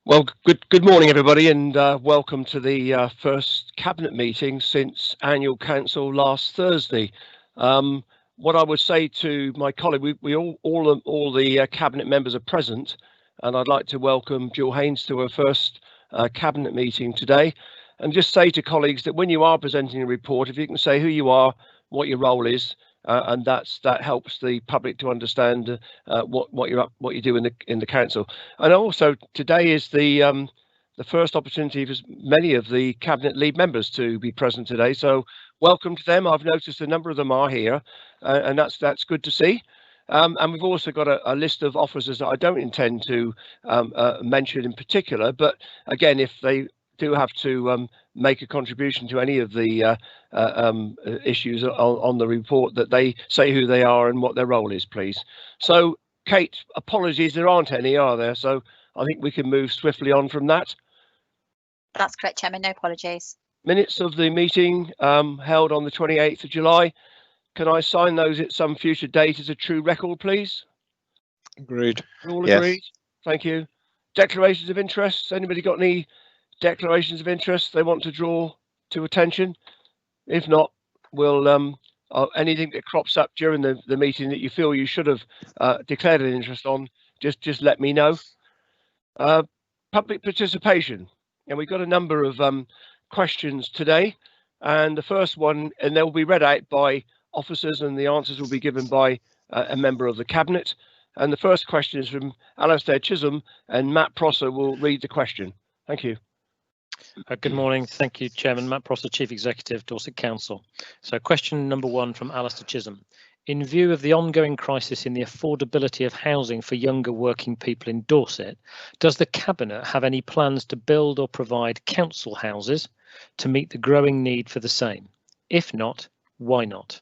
Well, good morning, everybody, and welcome to the first cabinet meeting since annual council last Thursday. What I would say to my colleague, we all the cabinet members are present, and I'd like to welcome Jill Haynes to her first cabinet meeting today, and just say to colleagues that when you are presenting a report, if you can say who you are, what your role is, and that helps the public to understand what you do in the council. And also today is the first opportunity for many of the cabinet lead members to be present today. So welcome to them. I've noticed a number of them are here, and that's good to see. And we've also got a list of officers that I don't intend to mention in particular, but again, if they do have to make a contribution to any of the issues on the report, that they say who they are and what their role is, please. So, Kate, apologies, there aren't any, are there? So I think we can move swiftly on from that. That's correct, Chairman, no apologies. Minutes of the meeting held on the 28th of July. Can I sign those at some future date as a true record, please? Agreed. All Yes. agreed? Thank you. Declarations of interest. Anybody got any declarations of interest they want to draw to attention? If not, we'll anything that crops up during the meeting that you feel you should have declared an interest on, just let me know. Public participation, and we've got a number of questions today, and the first one, and they will be read out by officers and the answers will be given by a member of the cabinet. And the first question is from Alastair Chisholm, and Matt Prosser will read the question. Thank you. Good morning. Thank you, Chairman. Matt Prosser, Chief Executive, Dorset Council. So question number one from Alastair Chisholm. In view of the ongoing crisis in the affordability of housing for younger working people in Dorset, does the Cabinet have any plans to build or provide council houses to meet the growing need for the same? If not, why not?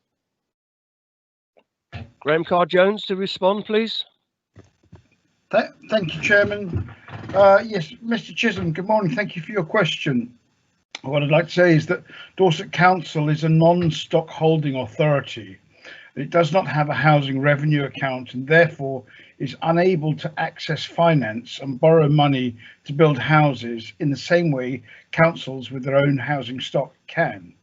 Graham Carr-Jones to respond, please. Thank you, Chairman. Yes, Mr. Chisholm, good morning. Thank you for your question. What I'd like to say is that Dorset Council is a non-stock holding authority. It does not have a housing revenue account and therefore is unable to access finance and borrow money to build houses in the same way councils with their own housing stock can.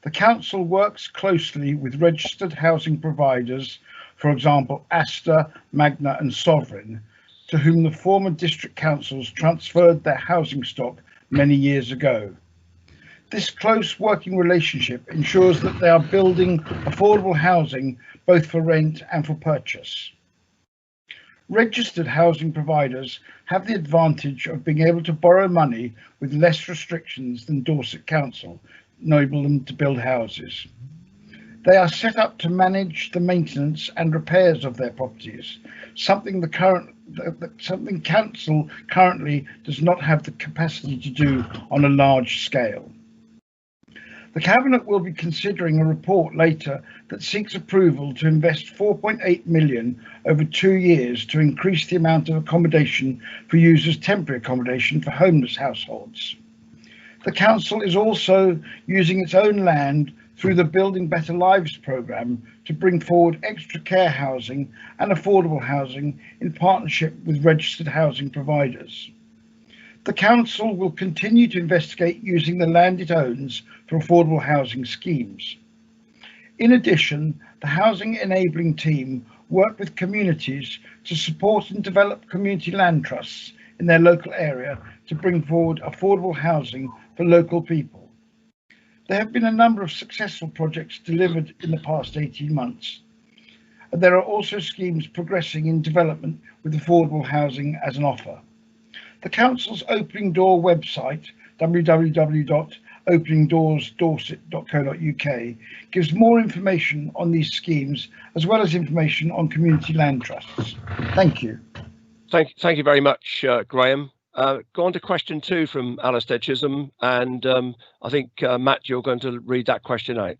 The council works closely with registered housing providers, for example, Astor, Magna and Sovereign, to whom the former district councils transferred their housing stock many years ago. This close working relationship ensures that they are building affordable housing both for rent and for purchase. Registered housing providers have the advantage of being able to borrow money with less restrictions than Dorset Council, enabling them to build houses. They are set up to manage the maintenance and repairs of their properties, something council currently does not have the capacity to do on a large scale. The Cabinet will be considering a report later that seeks approval to invest 4.8 million over 2 years to increase the amount of accommodation for users' temporary accommodation for homeless households. The Council is also using its own land through the Building Better Lives programme to bring forward extra care housing and affordable housing in partnership with registered housing providers. The Council will continue to investigate using the land it owns for affordable housing schemes. In addition, the Housing Enabling Team work with communities to support and develop community land trusts in their local area to bring forward affordable housing for local people. There have been a number of successful projects delivered in the past 18 months. And there are also schemes progressing in development with affordable housing as an offer. The Council's Opening Door website, www.openingdoorsdorset.co.uk, gives more information on these schemes as well as information on community land trusts. Thank you. Thank you very much, Graham. Go on to question 2 from Alastair Chisholm, and I think, Matt, you're going to read that question out.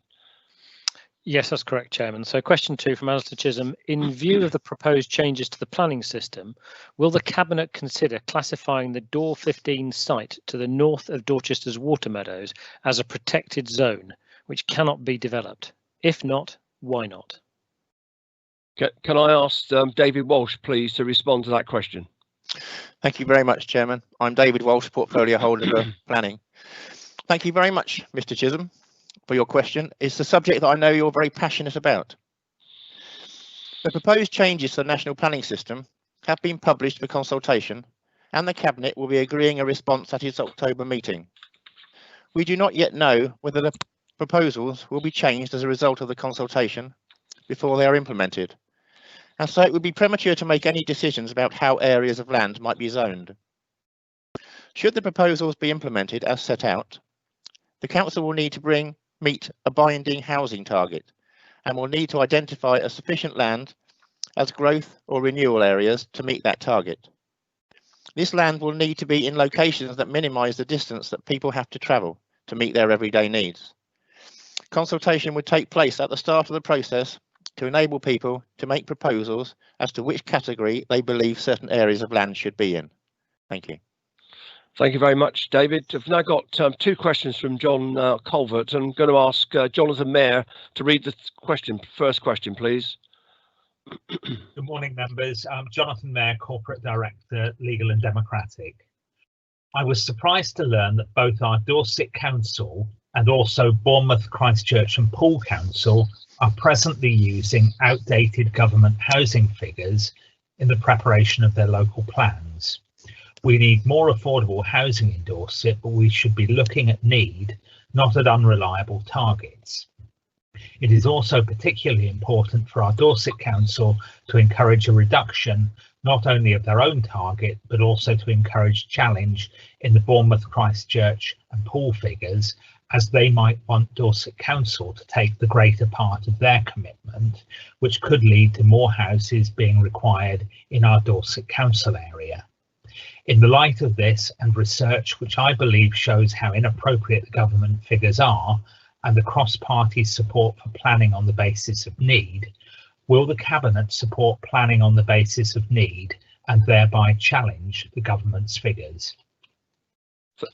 Yes, that's correct, Chairman. So question 2 from Alastair Chisholm. In view of the proposed changes to the planning system, will the Cabinet consider classifying the Door 15 site to the north of Dorchester's water meadows as a protected zone, which cannot be developed? If not, why not? Can I ask David Walsh, please, to respond to that question? Thank you very much, Chairman. I'm David Walsh, Portfolio Holder for Planning. Thank you very much, Mr. Chisholm, for your question. It's a subject that I know you're very passionate about. The proposed changes to the National Planning System have been published for consultation, and the Cabinet will be agreeing a response at its October meeting. We do not yet know whether the proposals will be changed as a result of the consultation before they are implemented, and so it would be premature to make any decisions about how areas of land might be zoned. Should the proposals be implemented as set out, the Council will need to meet a binding housing target and will need to identify a sufficient land as growth or renewal areas to meet that target. This land will need to be in locations that minimise the distance that people have to travel to meet their everyday needs. Consultation would take place at the start of the process to enable people to make proposals as to which category they believe certain areas of land should be in. Thank you. Thank you very much, David. I've now got two questions from John Colvert. I'm going to ask Jonathan Mayer to read the first question, please. Good morning, members. I'm Jonathan Mayer, Corporate Director, Legal and Democratic. I was surprised to learn that both our Dorset Council and also Bournemouth, Christchurch and Poole Council are presently using outdated government housing figures in the preparation of their local plans. We need more affordable housing in Dorset, but we should be looking at need, not at unreliable targets. It is also particularly important for our Dorset Council to encourage a reduction not only of their own target, but also to encourage challenge in the Bournemouth, Christchurch and Poole figures, as they might want Dorset Council to take the greater part of their commitment, which could lead to more houses being required in our Dorset Council area. In the light of this and research which I believe shows how inappropriate the government figures are, and the cross-party support for planning on the basis of need, will the Cabinet support planning on the basis of need and thereby challenge the government's figures?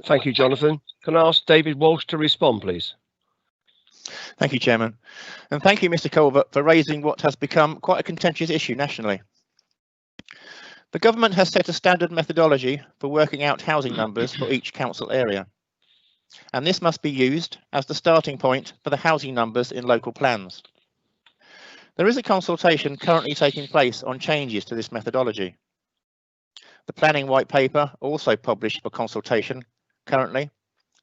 Thank you, Jonathan. Can I ask David Walsh to respond, please? Thank you, Chairman. And thank you, Mr. Colvert, for raising what has become quite a contentious issue nationally. The government has set a standard methodology for working out housing numbers for each council area, and this must be used as the starting point for the housing numbers in local plans. There is a consultation currently taking place on changes to this methodology. The planning white paper, also published for consultation currently,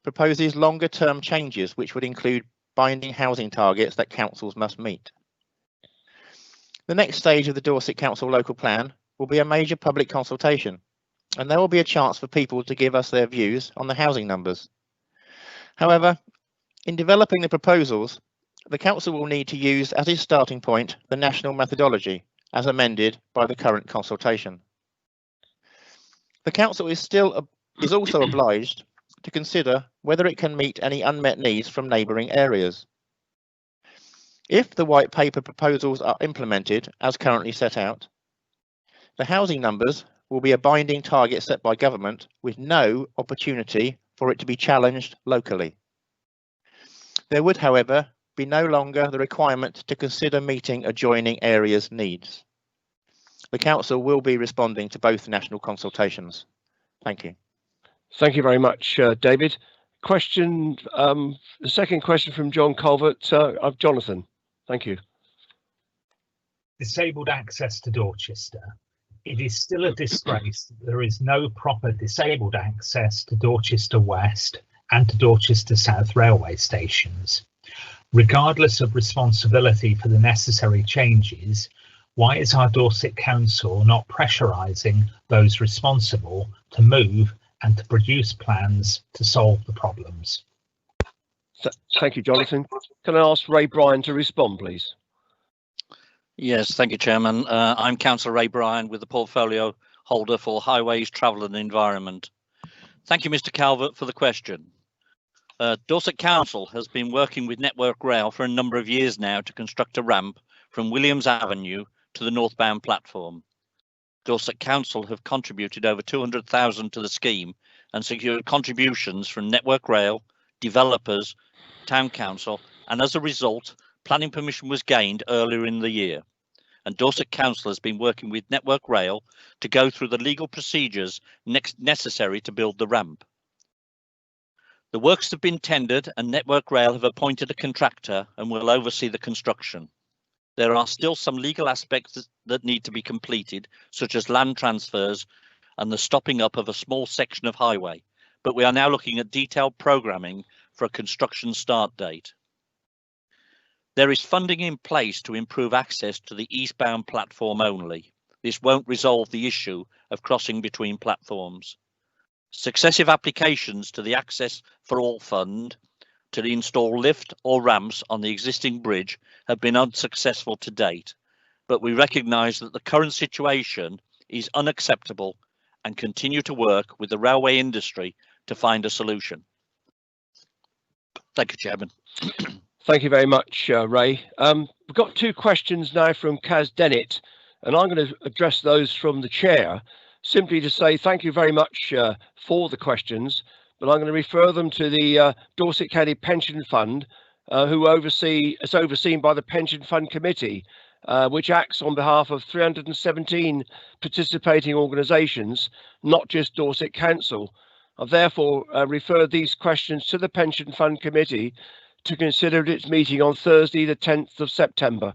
proposes longer term changes which would include binding housing targets that councils must meet. The next stage of the Dorset Council local plan will be a major public consultation, and there will be a chance for people to give us their views on the housing numbers. However, in developing the proposals, the Council will need to use as its starting point the national methodology as amended by the current consultation. The Council is also obliged to consider whether it can meet any unmet needs from neighbouring areas. If the white paper proposals are implemented as currently set out, the housing numbers will be a binding target set by government with no opportunity for it to be challenged locally. There would, however, be no longer the requirement to consider meeting adjoining areas' needs. The Council will be responding to both national consultations. Thank you. Thank you very much, David. The second question from John Colvert of Jonathan. Thank you. Disabled access to Dorchester. It is still a disgrace that there is no proper disabled access to Dorchester West and to Dorchester South railway stations. Regardless of responsibility for the necessary changes, why is our Dorset Council not pressurising those responsible to move and to produce plans to solve the problems? Thank you, Jonathan. Can I ask Ray Bryan to respond, please? Yes, thank you, Chairman. I'm Councillor Ray Bryan with the Portfolio Holder for Highways, Travel and Environment. Thank you, Mr. Calvert, for the question. Dorset Council has been working with Network Rail for a number of years now to construct a ramp from Williams Avenue to the northbound platform. Dorset Council have contributed over 200,000 to the scheme and secured contributions from Network Rail, developers, Town Council, and as a result, planning permission was gained earlier in the year. and Dorset Council has been working with Network Rail to go through the legal procedures necessary to build the ramp. The works have been tendered and Network Rail have appointed a contractor and will oversee the construction. There are still some legal aspects that need to be completed, such as land transfers and the stopping up of a small section of highway, but we are now looking at detailed programming for a construction start date. There is funding in place to improve access to the eastbound platform only. This won't resolve the issue of crossing between platforms. Successive applications to the Access for All Fund to install lift or ramps on the existing bridge have been unsuccessful to date, but we recognise that the current situation is unacceptable and continue to work with the railway industry to find a solution. Thank you, Chairman. Thank you very much, Ray. We've got two questions now from Kaz Dennett, and I'm going to address those from the chair, simply to say thank you very much for the questions, but I'm going to refer them to the Dorset County Pension Fund, is overseen by the Pension Fund Committee, which acts on behalf of 317 participating organisations, not just Dorset Council. I've therefore referred these questions to the Pension Fund Committee to consider at its meeting on Thursday, the 10th of September.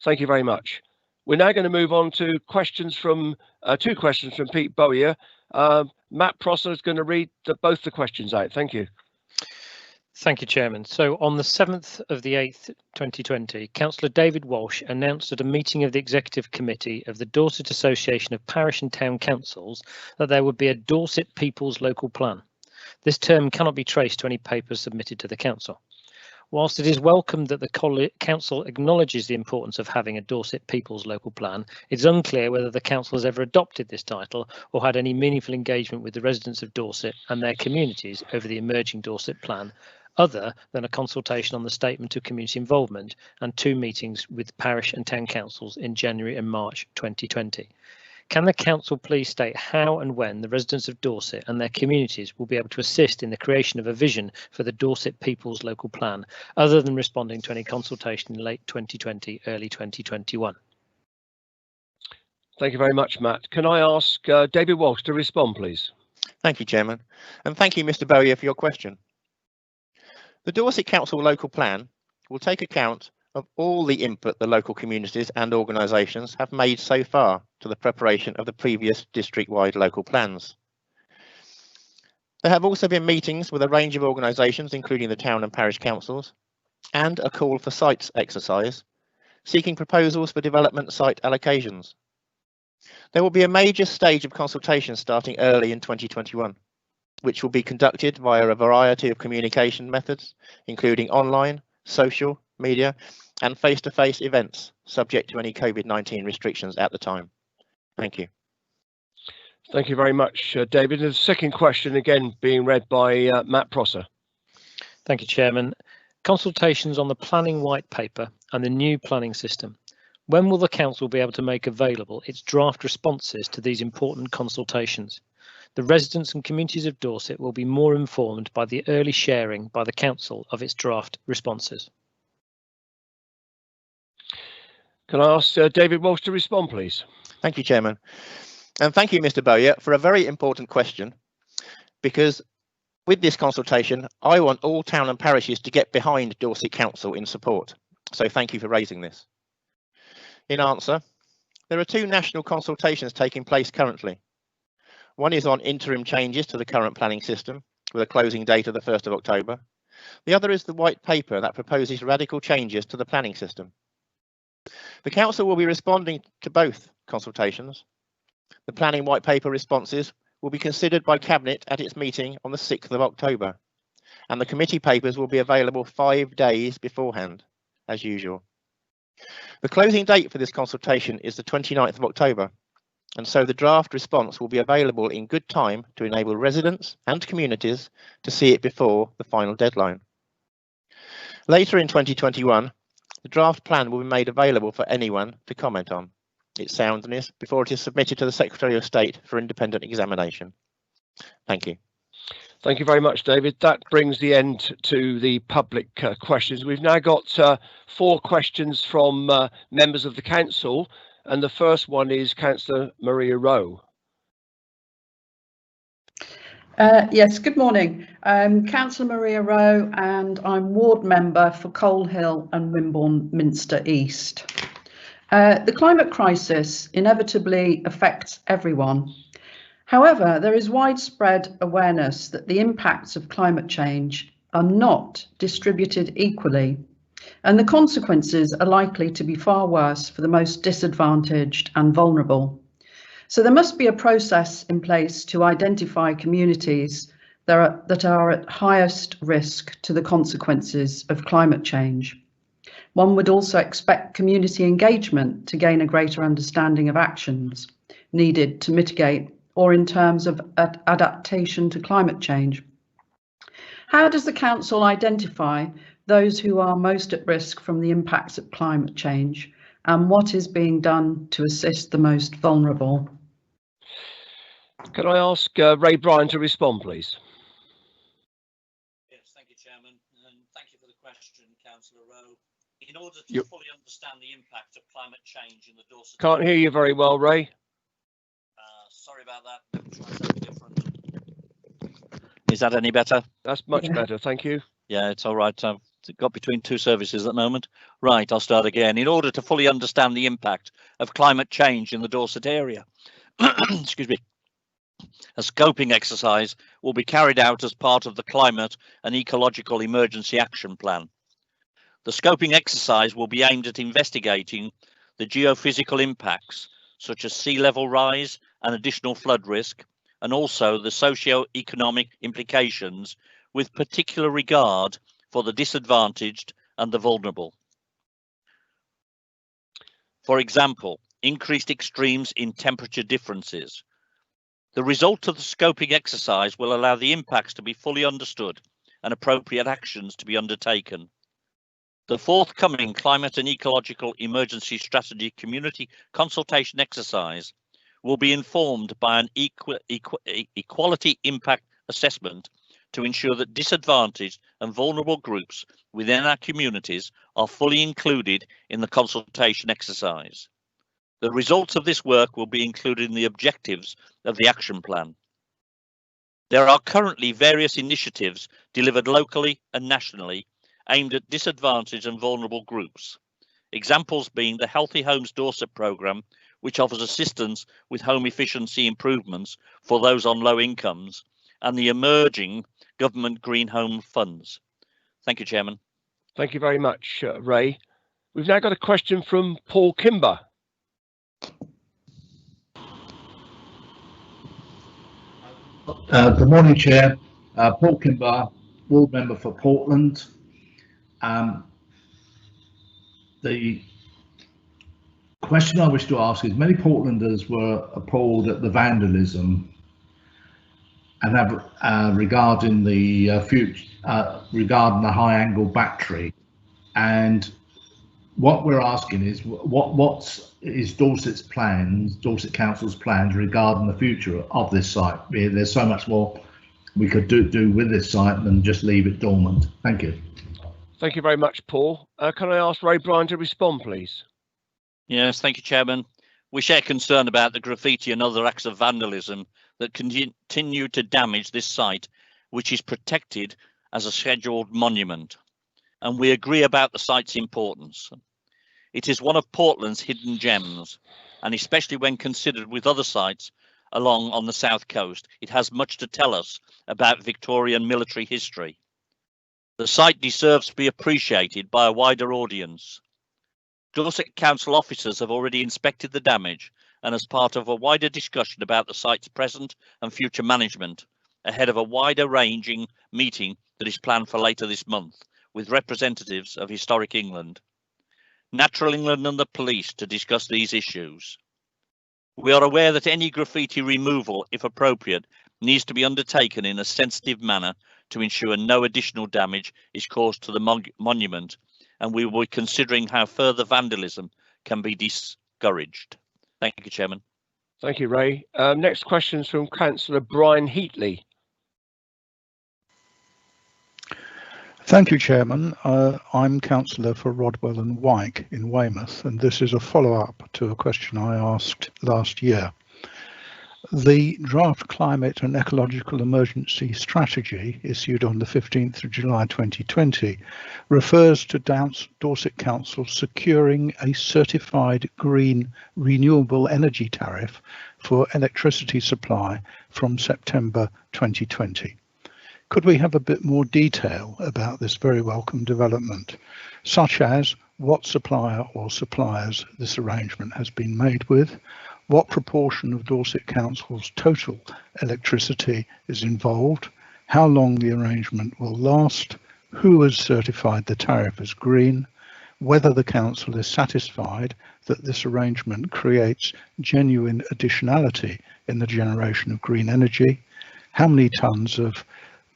Thank you very much. We're now going to move on to questions from two questions from Pete Bowyer. Matt Prosser is going to read both the questions out. Thank you. Thank you, Chairman. So on the 7th of the 8th, 2020, Councillor David Walsh announced at a meeting of the Executive Committee of the Dorset Association of Parish and Town Councils that there would be a Dorset People's Local Plan. This term cannot be traced to any papers submitted to the Council. Whilst it is welcome that the Council acknowledges the importance of having a Dorset People's Local Plan, it's unclear whether the Council has ever adopted this title or had any meaningful engagement with the residents of Dorset and their communities over the emerging Dorset Plan, other than a consultation on the Statement of Community Involvement and 2 meetings with parish and town councils in January and March 2020. Can the Council please state how and when the residents of Dorset and their communities will be able to assist in the creation of a vision for the Dorset People's Local Plan, other than responding to any consultation in late 2020, early 2021? Thank you very much, Matt. Can I ask David Walsh to respond, please? Thank you, Chairman, and thank you, Mr. Bowyer, for your question. The Dorset Council Local Plan will take account of all the input the local communities and organisations have made so far to the preparation of the previous district-wide local plans. There have also been meetings with a range of organisations, including the town and parish councils, and a call for sites exercise, seeking proposals for development site allocations. There will be a major stage of consultation starting early in 2021. Which will be conducted via a variety of communication methods, including online, social, media, and face-to-face events, subject to any COVID-19 restrictions at the time. Thank you. Thank you very much, David. And the second question, again, being read by Matt Prosser. Thank you, Chairman. Consultations on the planning white paper and the new planning system. When will the Council be able to make available its draft responses to these important consultations? The residents and communities of Dorset will be more informed by the early sharing by the Council of its draft responses. Can I ask David Walsh to respond, please? Thank you, Chairman. And thank you, Mr. Bowyer, for a very important question, because with this consultation, I want all town and parishes to get behind Dorset Council in support. So thank you for raising this. In answer, there are 2 national consultations taking place currently. One is on interim changes to the current planning system with a closing date of the 1st of October. The other is the white paper that proposes radical changes to the planning system. The Council will be responding to both consultations. The planning white paper responses will be considered by Cabinet at its meeting on the 6th of October, and the committee papers will be available 5 days beforehand, as usual. The closing date for this consultation is the 29th of October. And so the draft response will be available in good time to enable residents and communities to see it before the final deadline. Later in 2021, the draft plan will be made available for anyone to comment on its soundness before it is submitted to the Secretary of State for independent examination. Thank you. Thank you very much, David. That brings the end to the public questions. We've now got 4 questions from members of the council, and the first one is Councillor Maria Rowe. Yes, good morning. I'm Councillor Maria Rowe and I'm ward member for Coal Hill and Wimborne Minster East. The climate crisis inevitably affects everyone. However, there is widespread awareness that the impacts of climate change are not distributed equally, and the consequences are likely to be far worse for the most disadvantaged and vulnerable. So there must be a process in place to identify communities that are at highest risk to the consequences of climate change. One would also expect community engagement to gain a greater understanding of actions needed to mitigate or in terms of adaptation to climate change. How does the council identify those who are most at risk from the impacts of climate change, and what is being done to assist the most vulnerable? Can I ask Ray Bryan to respond, please? Yes, thank you, Chairman, and thank you for the question, Councillor Rowe. In order to fully understand the impact of climate change in the Dorset... Can't hear you very well, Ray. Sorry about that. Try something different. Is that any better? That's much better, thank you. Yeah, it's all right. I've got between 2 services at the moment. Right, I'll start again. In order to fully understand the impact of climate change in the Dorset area, excuse me, a scoping exercise will be carried out as part of the Climate and Ecological Emergency Action Plan. The scoping exercise will be aimed at investigating the geophysical impacts, such as sea level rise and additional flood risk, and also the socio-economic implications with particular regard for the disadvantaged and the vulnerable. For example, increased extremes in temperature differences. The result of the scoping exercise will allow the impacts to be fully understood and appropriate actions to be undertaken. The forthcoming Climate and Ecological Emergency Strategy Community Consultation Exercise will be informed by an equality impact assessment to ensure that disadvantaged and vulnerable groups within our communities are fully included in the consultation exercise. The results of this work will be included in the objectives of the action plan. There are currently various initiatives delivered locally and nationally aimed at disadvantaged and vulnerable groups. Examples being the Healthy Homes Dorset programme, which offers assistance with home efficiency improvements for those on low incomes, and the emerging government green home funds. Thank you, Chairman. Thank you very much, Ray. We've now got a question from Paul Kimber. Good morning, Chair. Paul Kimber, ward member for Portland. The question I wish to ask is, many Portlanders were appalled at the vandalism and have, regarding the future, regarding the high angle battery, and what we're asking is what is Dorset's plans, Dorset Council's plans regarding the future of this site. There's so much more we could do with this site than just leave it dormant. Thank you. Thank you very much, Paul. Can I ask Ray Bryan to respond, please? Yes, thank you, Chairman. We share concern about the graffiti and other acts of vandalism that continue to damage this site, which is protected as a scheduled monument. And we agree about the site's importance. It is one of Portland's hidden gems, and especially when considered with other sites along on the south coast, it has much to tell us about Victorian military history. The site deserves to be appreciated by a wider audience. Dorset Council officers have already inspected the damage, and as part of a wider discussion about the site's present and future management, ahead of a wider ranging meeting that is planned for later this month with representatives of Historic England, Natural England and the police to discuss these issues. We are aware that any graffiti removal, if appropriate, needs to be undertaken in a sensitive manner to ensure no additional damage is caused to the monument, and we will be considering how further vandalism can be discouraged. Thank you, Chairman. Thank you, Ray. Next question is from Councillor Brian Heatley. Thank you, Chairman. I'm Councillor for Rodwell and Wyke in Weymouth, and this is a follow-up to a question I asked last year. The draft climate and ecological emergency strategy issued on the 15th of July 2020 refers to Dorset Council securing a certified green renewable energy tariff for electricity supply from September 2020. Could we have a bit more detail about this very welcome development, such as what supplier or suppliers this arrangement has been made with, what proportion of Dorset Council's total electricity is involved, how long the arrangement will last, who has certified the tariff as green, whether the council is satisfied that this arrangement creates genuine additionality in the generation of green energy, how many tonnes of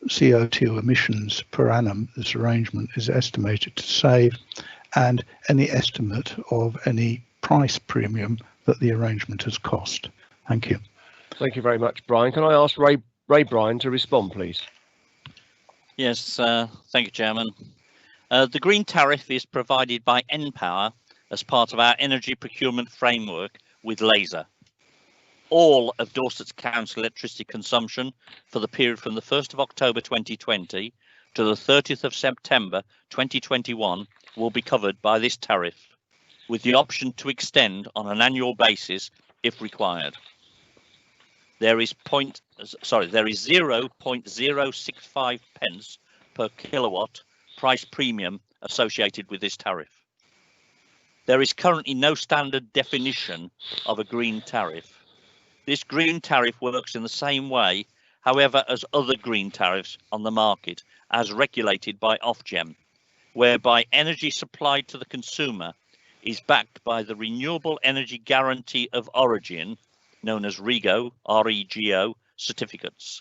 CO2 emissions per annum this arrangement is estimated to save, and any estimate of any price premium that the arrangement has cost. Thank you. Thank you very much, Brian. Can I ask Ray Bryan to respond, please? Yes, thank you, Chairman. The green tariff is provided by npower as part of our energy procurement framework with Laser. All of Dorset's council electricity consumption for the period from the 1st of October 2020 to the 30th of September 2021 will be covered by this tariff, with the option to extend on an annual basis if required. There is 0.065 pence per kilowatt price premium associated with this tariff. There is currently no standard definition of a green tariff. This green tariff works in the same way, however, as other green tariffs on the market, as regulated by Ofgem, whereby energy supplied to the consumer is backed by the Renewable Energy Guarantee of Origin, known as REGO, R-E-G-O, certificates.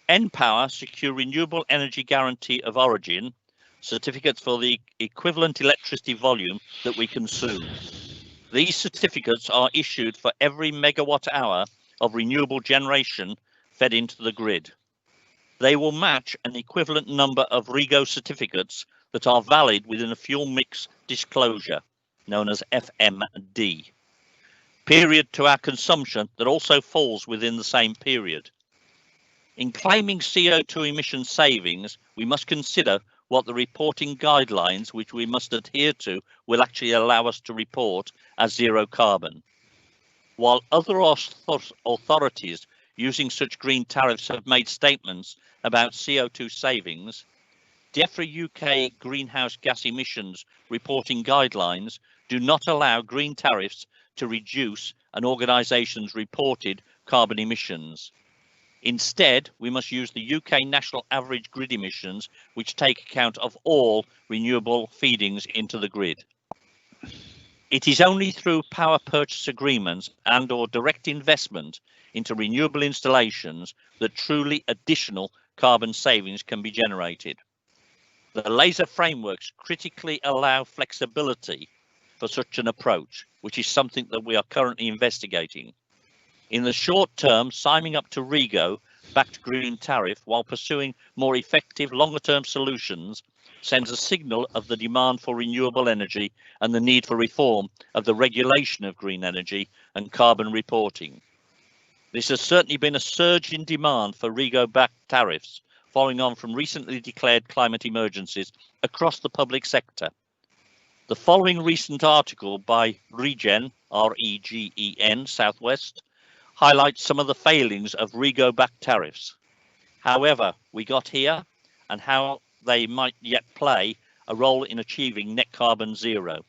npower secure Renewable Energy Guarantee of Origin certificates for the equivalent electricity volume that we consume. These certificates are issued for every megawatt hour of renewable generation fed into the grid. They will match an equivalent number of REGO certificates that are valid within a fuel mix disclosure, known as FMD, period to our consumption that also falls within the same period. In claiming CO2 emission savings, we must consider what the reporting guidelines which we must adhere to will actually allow us to report as zero carbon. While other authorities using such green tariffs have made statements about CO2 savings, DEFRA UK greenhouse gas emissions reporting guidelines do not allow green tariffs to reduce an organisation's reported carbon emissions. Instead, we must use the UK national average grid emissions, which take account of all renewable feedings into the grid. It is only through power purchase agreements and/or direct investment into renewable installations that truly additional carbon savings can be generated. The Laser frameworks critically allow flexibility for such an approach, which is something that we are currently investigating. In the short term, signing up to REGO-backed green tariff while pursuing more effective longer-term solutions sends a signal of the demand for renewable energy and the need for reform of the regulation of green energy and carbon reporting. This has certainly been a surge in demand for REGO-backed tariffs, following on from recently declared climate emergencies across the public sector. The following recent article by Regen, R-E-G-E-N, Southwest, highlights some of the failings of REGO-backed tariffs. However, we got here and how they might yet play a role in achieving net carbon zero.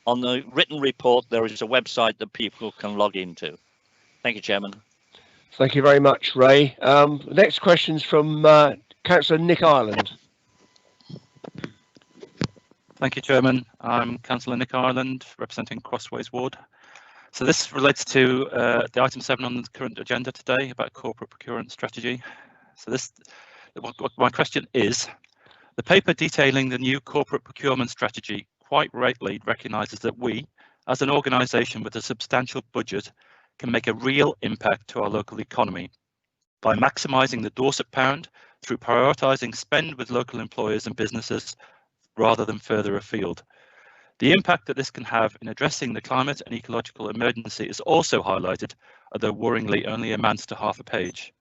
On the written report, there is a website that people can log into. Thank you, Chairman. Thank you very much, Ray. Next question's from Councillor Nick Ireland. Thank you, Chairman. I'm Councillor Nick Ireland, representing Crossways Ward. So this relates to the item 7 on the current agenda today about corporate procurement strategy. So what my question is, the paper detailing the new corporate procurement strategy quite rightly recognises that we, as an organisation with a substantial budget, can make a real impact to our local economy by maximising the Dorset pound through prioritising spend with local employers and businesses rather than further afield. The impact that this can have in addressing the climate and ecological emergency is also highlighted, although worryingly only amounts to half a page.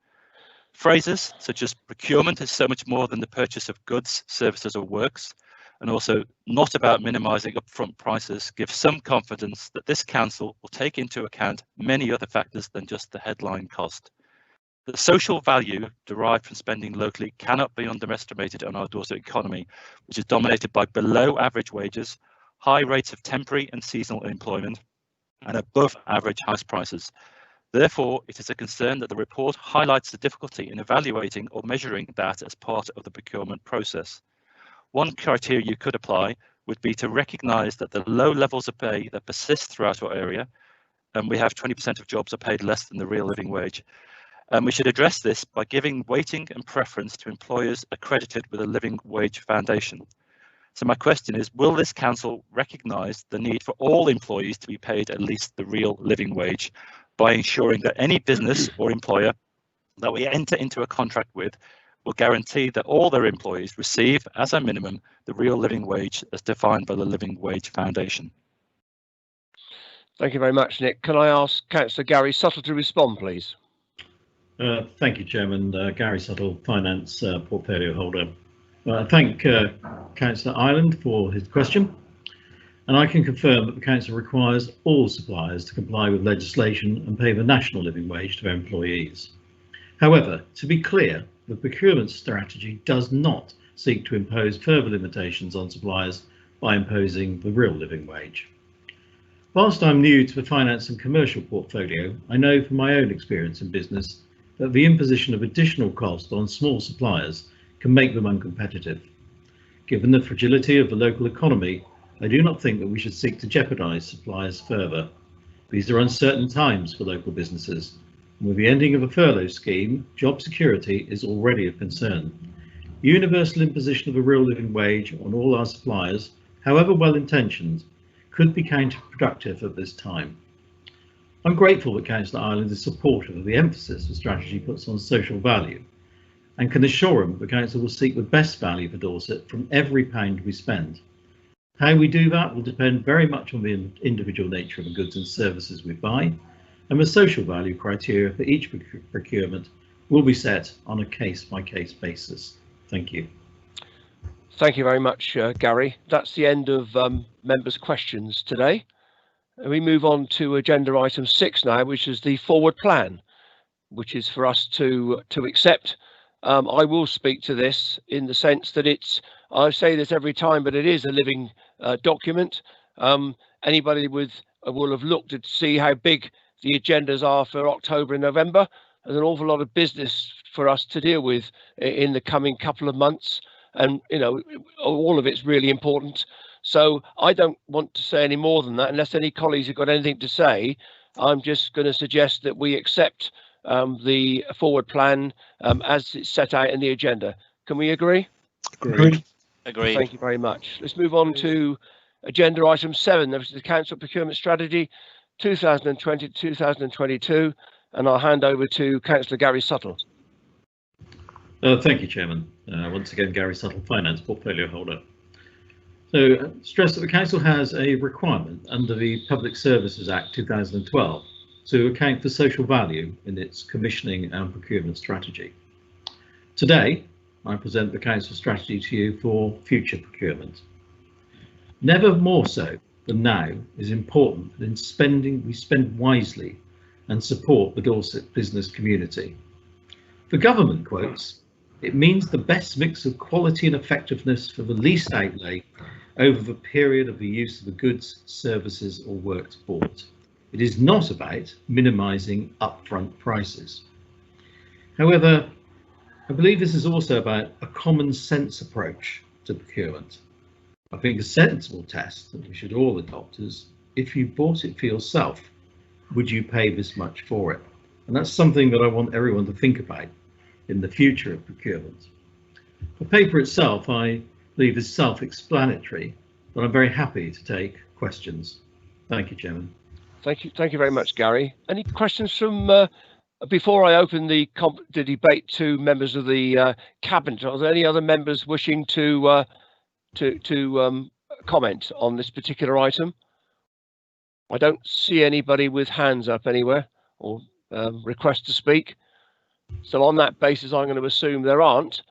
Phrases such as procurement is so much more than the purchase of goods, services or works, and also not about minimising upfront prices, give some confidence that this council will take into account many other factors than just the headline cost. The social value derived from spending locally cannot be underestimated on our Dorset economy, which is dominated by below average wages, high rates of temporary and seasonal employment, and above average house prices. Therefore, it is a concern that the report highlights the difficulty in evaluating or measuring that as part of the procurement process. One criteria you could apply would be to recognise that the low levels of pay that persist throughout our area, and we have 20% of jobs are paid less than the real living wage. And we should address this by giving weighting and preference to employers accredited with a living wage foundation. So my question is, will this council recognise the need for all employees to be paid at least the real living wage by ensuring that any business or employer that we enter into a contract with will guarantee that all their employees receive, as a minimum, the real living wage as defined by the Living Wage Foundation? Thank you very much, Nick. Can I ask Councillor Gary Suttle to respond, please? Thank you, Chairman. Gary Suttle, Finance Portfolio Holder. I thank Councillor Ireland for his question, and I can confirm that the Council requires all suppliers to comply with legislation and pay the national living wage to their employees. However, to be clear, the procurement strategy does not seek to impose further limitations on suppliers by imposing the real living wage. Whilst I'm new to the finance and commercial portfolio, I know from my own experience in business that the imposition of additional cost on small suppliers can make them uncompetitive. Given the fragility of the local economy, I do not think that we should seek to jeopardise suppliers further. These are uncertain times for local businesses, and with the ending of a furlough scheme, job security is already a concern. Universal imposition of a real living wage on all our suppliers, however well intentioned, could be counterproductive at this time. I'm grateful that Councillor Ireland is supportive of the emphasis the strategy puts on social value, and can assure him the Council will seek the best value for Dorset from every pound we spend. How we do that will depend very much on the individual nature of the goods and services we buy, and the social value criteria for each procurement will be set on a case-by-case basis. Thank you. Thank you very much, Gary. That's the end of members' questions today. We move on to agenda item 6 now, which is the forward plan, which is for us to accept. I will speak to this in the sense that I say this every time, but it is a living document. Anybody will have looked to see how big the agendas are for October and November. There's an awful lot of business for us to deal with in the coming couple of months, and all of it's really important. So I don't want to say any more than that unless any colleagues have got anything to say. I'm just going to suggest that we accept the forward plan as it's set out in the agenda. Can we agree? Agreed. Agreed. Thank you very much. Let's move on to agenda item 7, which is the Council Procurement Strategy 2020-2022, and I'll hand over to Councillor Gary Suttle. Thank you, Chairman. Once again, Gary Suttle, Finance Portfolio Holder. So, stress that the Council has a requirement under the Public Services Act 2012 to account for social value in its commissioning and procurement strategy. Today, I present the Council strategy to you for future procurement. Never more so than now is important that in spending we spend wisely and support the Dorset business community. For government quotes, it means the best mix of quality and effectiveness for the least outlay over the period of the use of the goods, services or works bought. It is not about minimising upfront prices. However, I believe this is also about a common sense approach to procurement. I think a sensible test that we should all adopt is, if you bought it for yourself, would you pay this much for it? And that's something that I want everyone to think about in the future of procurement. The paper itself, I believe, is self-explanatory, but I'm very happy to take questions. Thank you, Chairman. Thank you very much, Gary. Any questions from Before I open the debate to members of the cabinet, are there any other members wishing to comment on this particular item? I don't see anybody with hands up anywhere or request to speak. So on that basis, I'm going to assume there aren't.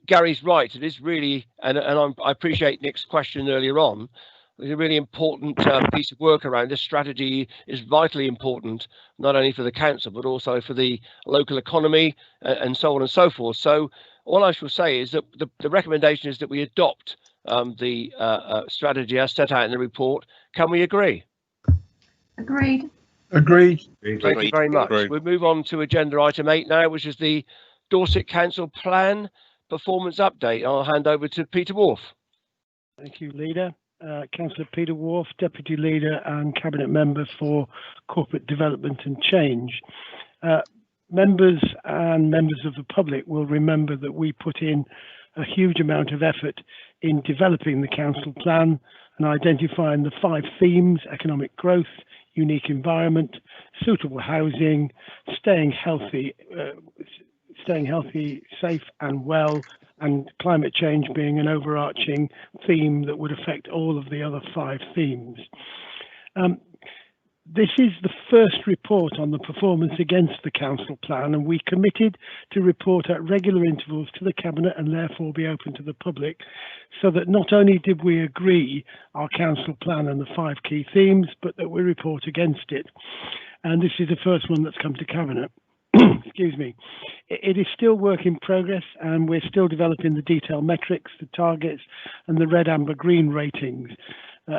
Gary's right. It is really, and I appreciate Nick's question earlier on. It's a really important piece of work around this. Strategy is vitally important, not only for the council, but also for the local economy and so on and so forth. So all I shall say is that the recommendation is that we adopt the strategy as set out in the report. Can we agree? Agreed. Agreed. Thank you very much. We'll move on to agenda item 8 now, which is the Dorset Council Plan Performance Update. I'll hand over to Peter Wharf. Thank you, Leader. Councillor Peter Wharf, Deputy Leader and Cabinet Member for Corporate Development and Change. Members and members of the public will remember that we put in a huge amount of effort in developing the council plan and identifying the 5 themes: economic growth, unique environment, suitable housing, staying healthy, safe and well, and climate change being an overarching theme that would affect all of the other 5 themes. This is the first report on the performance against the council plan, and we committed to report at regular intervals to the cabinet and therefore be open to the public, so that not only did we agree our council plan and the 5 key themes, but that we report against it. And this is the first one that's come to cabinet. Excuse me. It is still work in progress, and we're still developing the detailed metrics, the targets, and the red, amber, green ratings.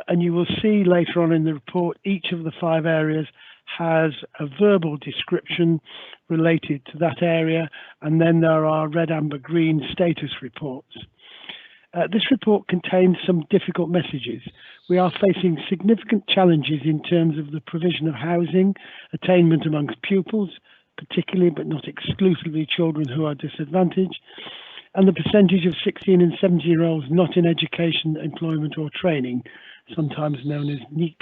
And you will see later on in the report, each of the 5 areas has a verbal description related to that area, and then there are red, amber, green status reports. This report contains some difficult messages. We are facing significant challenges in terms of the provision of housing, attainment amongst pupils, particularly but not exclusively children who are disadvantaged, and the percentage of 16 and 17-year-olds not in education, employment or training, sometimes known as NEET.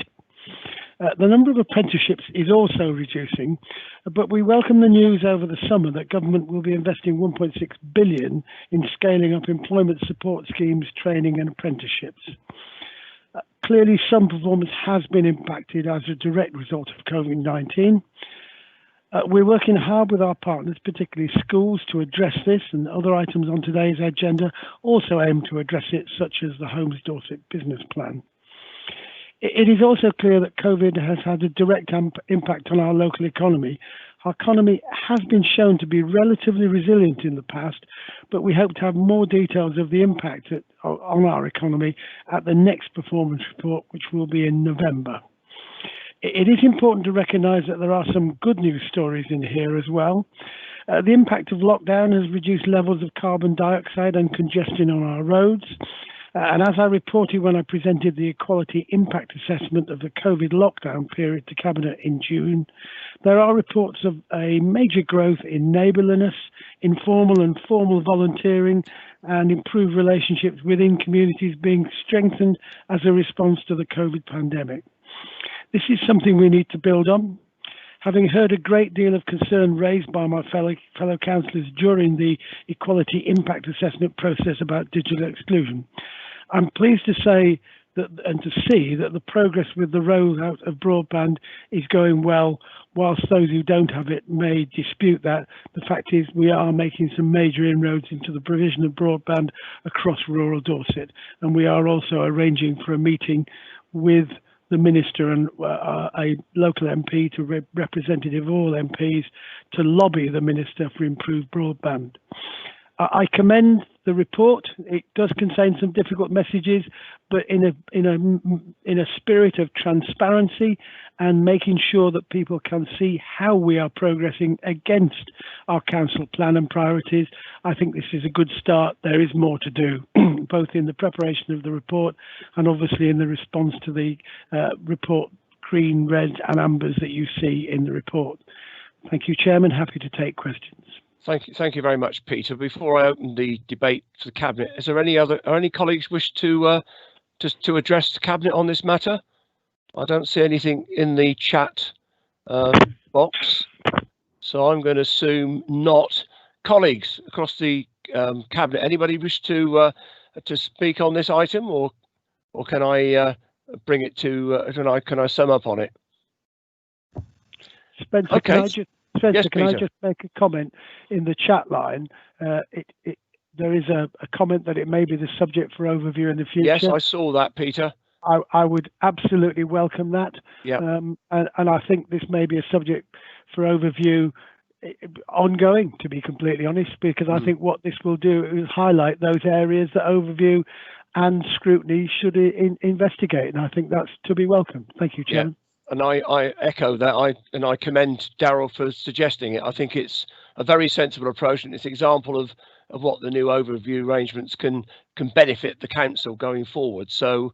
The number of apprenticeships is also reducing, but we welcome the news over the summer that government will be investing 1.6 billion in scaling up employment support schemes, training and apprenticeships. Clearly, some performance has been impacted as a direct result of COVID-19. We're working hard with our partners, particularly schools, to address this, and other items on today's agenda also aim to address it, such as the Homes Dorset Business Plan. It is also clear that COVID has had a direct impact on our local economy. Our economy has been shown to be relatively resilient in the past, but we hope to have more details of the impact on our economy at the next performance report, which will be in November. It is important to recognise that there are some good news stories in here as well. The impact of lockdown has reduced levels of carbon dioxide and congestion on our roads. And as I reported when I presented the Equality Impact Assessment of the COVID lockdown period to Cabinet in June, there are reports of a major growth in neighbourliness, informal and formal volunteering, and improved relationships within communities being strengthened as a response to the COVID pandemic. This is something we need to build on. Having heard a great deal of concern raised by my fellow councillors during the Equality Impact Assessment process about digital exclusion, I'm pleased to say that and to see that the progress with the rollout of broadband is going well, whilst those who don't have it may dispute that. The fact is we are making some major inroads into the provision of broadband across rural Dorset, and we are also arranging for a meeting with the Minister and a local MP to representative of all MPs to lobby the Minister for improved broadband. I commend the report. It does contain some difficult messages, but in a spirit of transparency and making sure that people can see how we are progressing against our council plan and priorities, I think this is a good start. There is more to do, both in the preparation of the report and obviously in the response to the report green, red and ambers that you see in the report. Thank you, Chairman. Happy to take questions. Thank you very much, Peter. Before I open the debate to the cabinet, is there any colleagues wish to address the cabinet on this matter? I don't see anything in the chat box, So I'm going to assume not. Colleagues across the cabinet, anybody wish to speak on this item, or can I bring it to? Can I sum up on it? Spencer, Okay. can I just make a comment in the chat line? There is a comment that it may be the subject for overview in the future. Yes, I saw that, Peter. I would absolutely welcome that. Yeah. And I think this may be a subject for overview ongoing, to be completely honest, because I think what this will do is highlight those areas that overview and scrutiny should investigate. And I think that's to be welcomed. Thank you, Chairman. Yeah. And I echo that. I commend Darryl for suggesting it. I think it's a very sensible approach, and it's an example of what the new overview arrangements can benefit the council going forward. So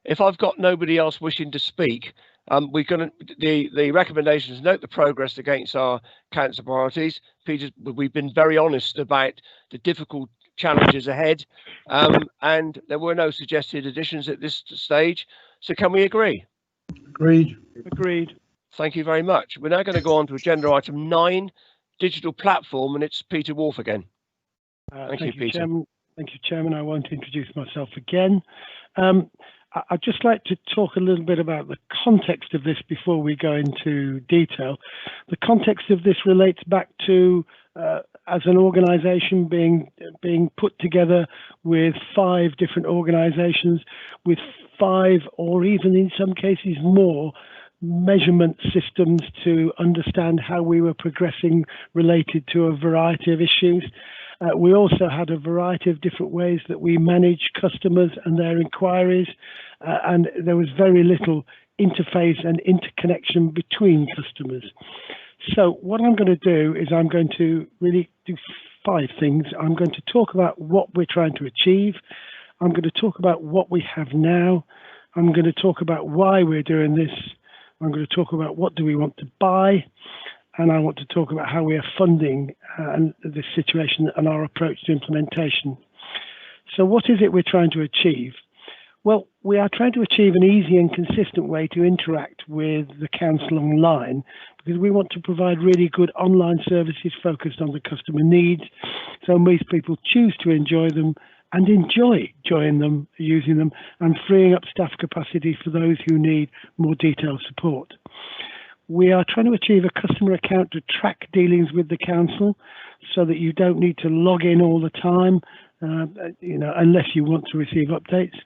if I've got nobody else wishing to speak, we're going to the recommendations note the progress against our council priorities. Peter, we've been very honest about the difficult challenges ahead, and there were no suggested additions at this stage. So can we agree? Agreed. Agreed. Thank you very much. We're now going to go on to agenda item 9, digital platform, and it's Peter Wolf again. Thank you, Peter. Chairman. Thank you, Chairman. I won't introduce myself again. I'd just like to talk a little bit about the context of this before we go into detail. The context of this relates back to as an organisation being put together with 5 different organisations with 5 or even in some cases more measurement systems to understand how we were progressing related to a variety of issues. We also had a variety of different ways that we manage customers and their inquiries, and there was very little interface and interconnection between customers. So what I'm going to do is I'm going to really do 5 things. I'm going to talk about what we're trying to achieve. I'm going to talk about what we have now. I'm going to talk about why we're doing this. I'm going to talk about what do we want to buy. And I want to talk about how we are funding this situation and our approach to implementation. So what is it we're trying to achieve? Well, we are trying to achieve an easy and consistent way to interact with the council online, because we want to provide really good online services focused on the customer needs. So most people choose to enjoy them and enjoy them, using them, and freeing up staff capacity for those who need more detailed support. We are trying to achieve a customer account to track dealings with the council so that you don't need to log in all the time, unless you want to receive updates.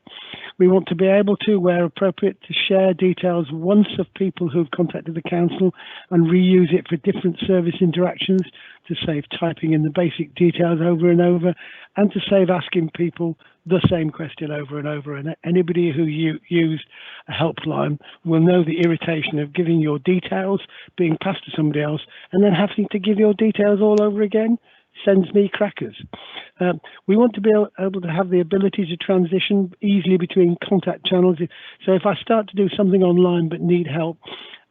We want to be able to, where appropriate, to share details once of people who've contacted the council and reuse it for different service interactions to save typing in the basic details over and over, and to save asking people the same question over and over. And anybody who used a helpline will know the irritation of giving your details, being passed to somebody else, and then having to give your details all over again. Sends me crackers. We want to be able to have the ability to transition easily between contact channels. So if I start to do something online but need help,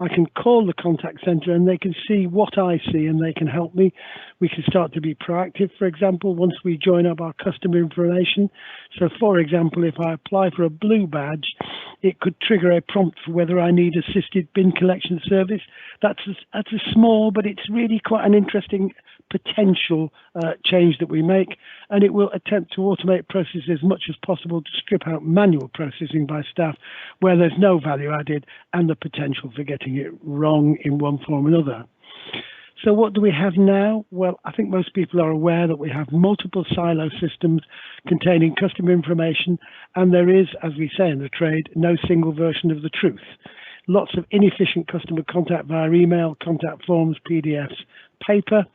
I can call the contact centre and they can see what I see and they can help me. We can start to be proactive, for example, once we join up our customer information. So for example, if I apply for a blue badge, it could trigger a prompt for whether I need assisted bin collection service. That's a small, but it's really quite an interesting potential change that we make, and it will attempt to automate processes as much as possible to strip out manual processing by staff where there's no value added and the potential for getting it wrong in one form or another. So what do we have now? Well, I think most people are aware that we have multiple silo systems containing customer information, and there is, as we say in the trade, no single version of the truth. Lots of inefficient customer contact via email, contact forms, PDFs, paper.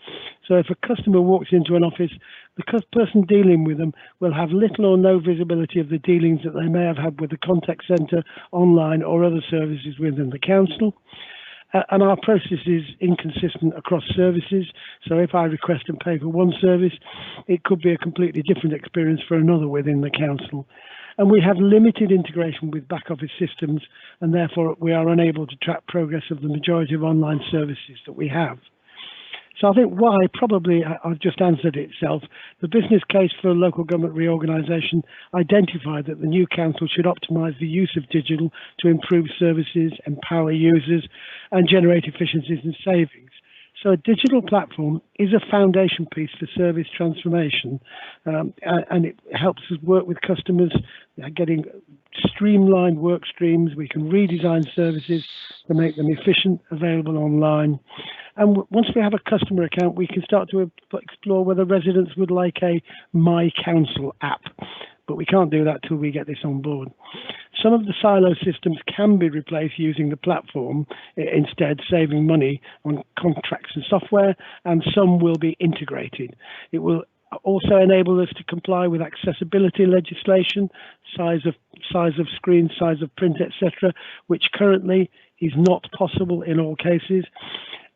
So if a customer walks into an office, the person dealing with them will have little or no visibility of the dealings that they may have had with the contact centre, online or other services within the council. And our process is inconsistent across services. So if I request and pay for one service, it could be a completely different experience for another within the council. And we have limited integration with back office systems, and therefore we are unable to track progress of the majority of online services that we have. So I think why, probably I've just answered itself. The business case for local government reorganisation identified that the new council should optimise the use of digital to improve services, empower users and generate efficiencies and savings. So a digital platform is a foundation piece for service transformation, and it helps us work with customers, getting streamlined work streams. We can redesign services to make them efficient, available online. And once we have a customer account, we can start to explore whether residents would like a My Council app. But we can't do that till we get this on board. Some of the silo systems can be replaced using the platform, instead saving money on contracts and software, and some will be integrated. It will also enable us to comply with accessibility legislation, size of screen, size of print, etc., which currently is not possible in all cases.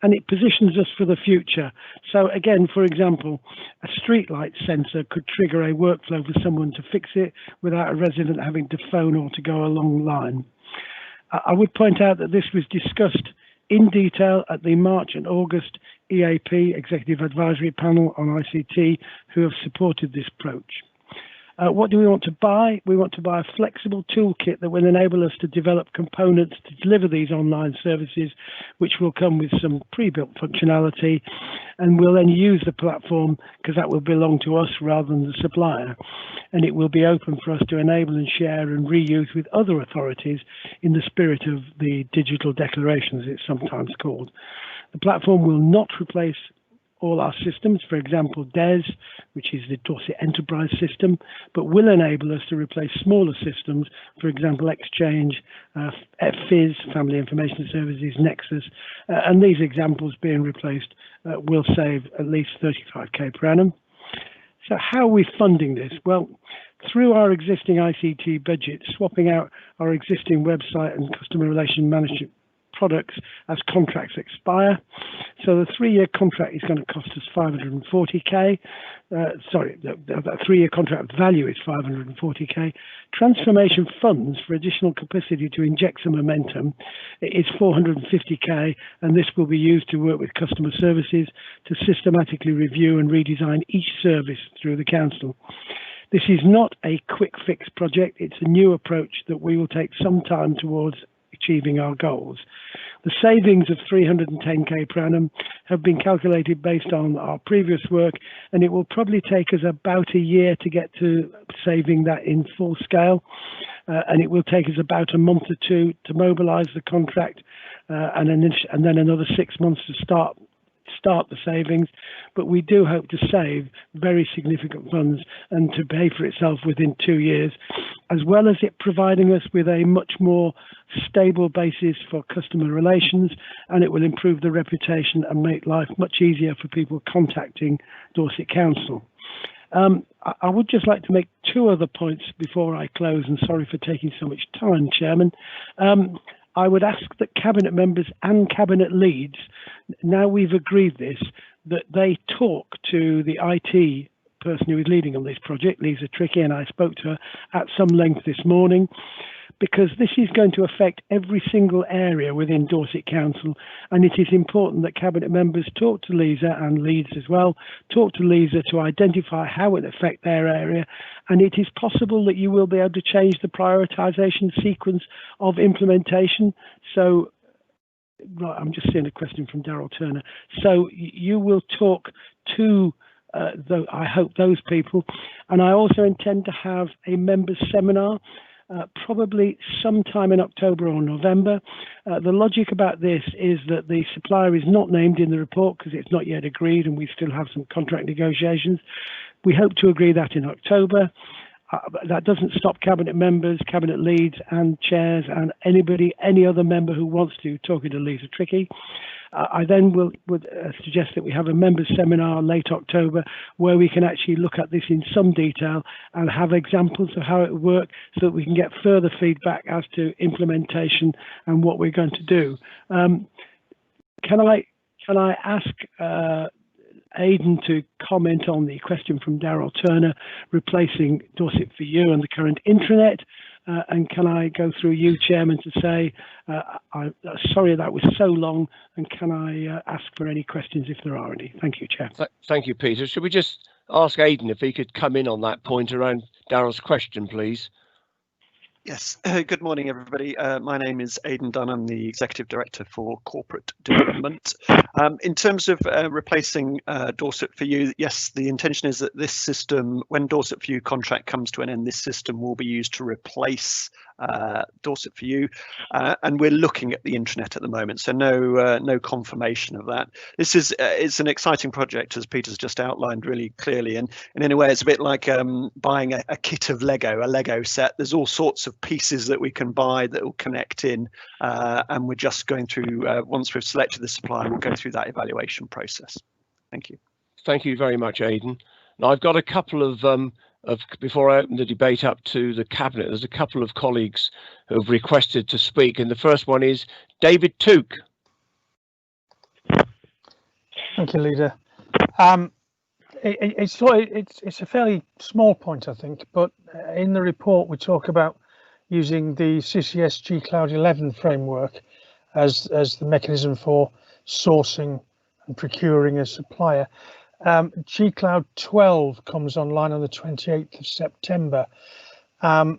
And it positions us for the future. So again, for example, a streetlight sensor could trigger a workflow for someone to fix it without a resident having to phone or to go a long line. I would point out that this was discussed in detail at the March and August EAP, Executive Advisory Panel on ICT, who have supported this approach. What do we want to buy? We want to buy a flexible toolkit that will enable us to develop components to deliver these online services, which will come with some pre-built functionality, and we'll then use the platform because that will belong to us rather than the supplier. And it will be open for us to enable and share and reuse with other authorities in the spirit of the digital declaration, as it's sometimes called. The platform will not replace all our systems, for example, DES, which is the Dorset Enterprise System, but will enable us to replace smaller systems, for example, Exchange, FIS, Family Information Services, Nexus, and these examples being replaced will save at least 35k per annum. So how are we funding this? Well, through our existing ICT budget, swapping out our existing website and customer relation management products as contracts expire. So the 3-year contract is going to cost us 540k. Sorry, the 3-year contract value is 540k. Transformation funds for additional capacity to inject some momentum is 450k, and this will be used to work with customer services to systematically review and redesign each service through the council. This is not a quick fix project. It's a new approach that we will take some time towards achieving our goals. The savings of 310k per annum have been calculated based on our previous work, and it will probably take us about a year to get to saving that in full scale, and it will take us about a month or two to mobilize the contract, and then another 6 months to start the savings. But we do hope to save very significant funds and to pay for itself within 2 years, as well as it providing us with a much more stable basis for customer relations, and it will improve the reputation and make life much easier for people contacting Dorset Council. I would just like to make 2 other points before I close, and sorry for taking so much time, Chairman. I would ask that Cabinet members and Cabinet leads, now we've agreed this, that they talk to the IT person who is leading on this project, Lisa Tricky, and I spoke to her at some length this morning, because this is going to affect every single area within Dorset Council, and it is important that Cabinet members talk to Lisa, and leads as well, talk to Lisa to identify how it will affect their area, and it is possible that you will be able to change the prioritisation sequence of implementation. So, right, I'm just seeing a question from Daryl Turner. So you will talk to I hope those people, and I also intend to have a members seminar probably sometime in October or November. The logic about this is that the supplier is not named in the report because it's not yet agreed and we still have some contract negotiations. We hope to agree that in October. That doesn't stop Cabinet members, Cabinet leads and chairs and any other member who wants to talking to Lisa Tricky. I then would suggest that we have a members seminar late October where we can actually look at this in some detail and have examples of how it would work so that we can get further feedback as to implementation and what we're going to do. Can I ask Aidan to comment on the question from Daryl Turner replacing Dorset for You and the current intranet? And can I go through you, Chairman, to say, I'm sorry that was so long, and can I ask for any questions if there are any? Thank you, Chair. Thank you, Peter. Should we just ask Aidan if he could come in on that point around Daryl's question, please? Yes, good morning, everybody. My name is Aidan Dunn. I'm the Executive Director for Corporate Development. In terms of replacing Dorset for You, yes, the intention is that this system, when Dorset for You contract comes to an end, this system will be used to replace Dorset for You, and we're looking at the intranet at the moment, so no confirmation of that. This is it's an exciting project, as Peter's just outlined really clearly, and in a way it's a bit like buying a kit of Lego, a Lego set. There's all sorts of pieces that we can buy that will connect in, and we're just going through, once we've selected the supplier, we'll go through that evaluation process. Thank you. Thank you very much, Aidan. Now I've got a couple of before I open the debate up to the Cabinet, there's a couple of colleagues who have requested to speak, and the first one is David Took. Thank you, Leader. It's a fairly small point, I think, but in the report we talk about using the CCS G-Cloud 11 framework as the mechanism for sourcing and procuring a supplier. G-Cloud 12 comes online on the 28th of September, and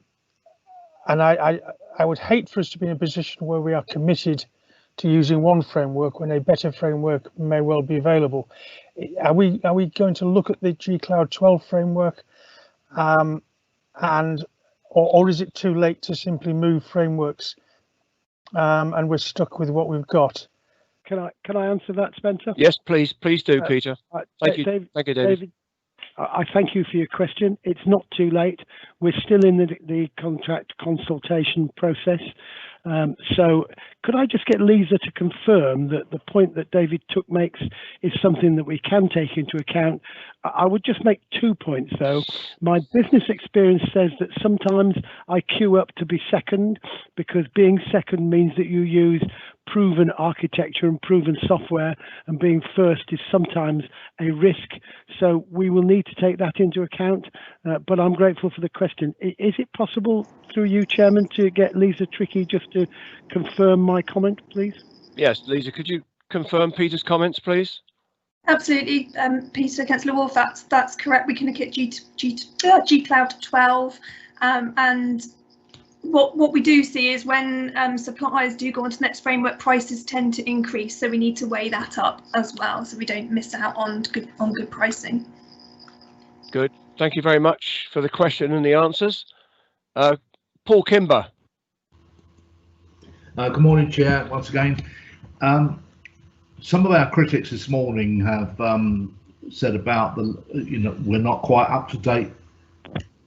I would hate for us to be in a position where we are committed to using one framework when a better framework may well be available. Are we going to look at the G-Cloud 12 framework, or is it too late to simply move frameworks and we're stuck with what we've got? Can I answer that, Spencer? Yes, please do, Peter. Thank you, David. I thank you for your question. It's not too late. We're still in the contract consultation process. So could I just get Lisa to confirm that the point that David Took makes is something that we can take into account? I would just make 2 points, though. My business experience says that sometimes I queue up to be second, because being second means that you use proven architecture and proven software, and being first is sometimes a risk. So we will need to take that into account, but I'm grateful for the question. Is it possible through you, Chairman, to get Lisa Trickey just to confirm my comment, please? Yes, Lisa, could you confirm Peter's comments, please? Absolutely, Peter, Councillor Wolf, that's correct. We can look at G-Cloud 12, and what we do see is when suppliers do go on to the next framework, prices tend to increase, so we need to weigh that up as well, so we don't miss out on good pricing. Good. Thank you very much for the question and the answers. Paul Kimber. Good morning, Chair. Once again, some of our critics this morning have said about we're not quite up to date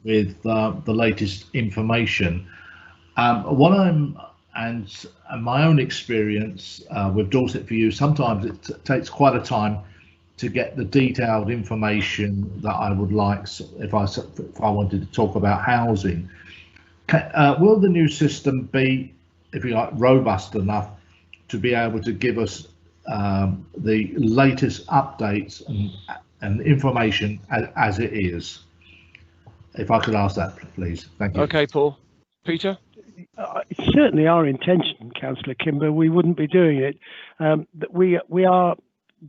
with the latest information. And my own experience with Dorset for You, sometimes it takes quite a time to get the detailed information that I would like if I wanted to talk about housing. Will the new system be, if you like, robust enough to be able to give us the latest updates and information as it is? If I could ask that, please. Thank you. Okay, Paul. Peter? It's certainly our intention, Councillor Kimber. We wouldn't be doing it. That we are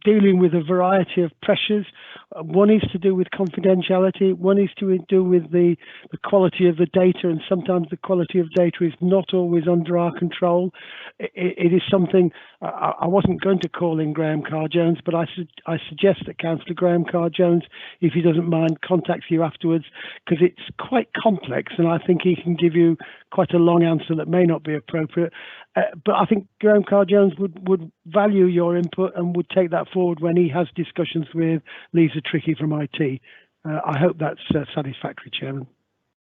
dealing with a variety of pressures. One is to do with confidentiality, one is to do with the quality of the data, and sometimes the quality of data is not always under our control. It is something I wasn't going to call in Graham Carr-Jones, but I suggest that Councillor Graham Carr-Jones, if he doesn't mind, contacts you afterwards, because it's quite complex and I think he can give you quite a long answer that may not be appropriate. But I think Graham Carr-Jones would value your input and would take that forward when he has discussions with Lisa Trickey from IT. I hope that's satisfactory, Chairman.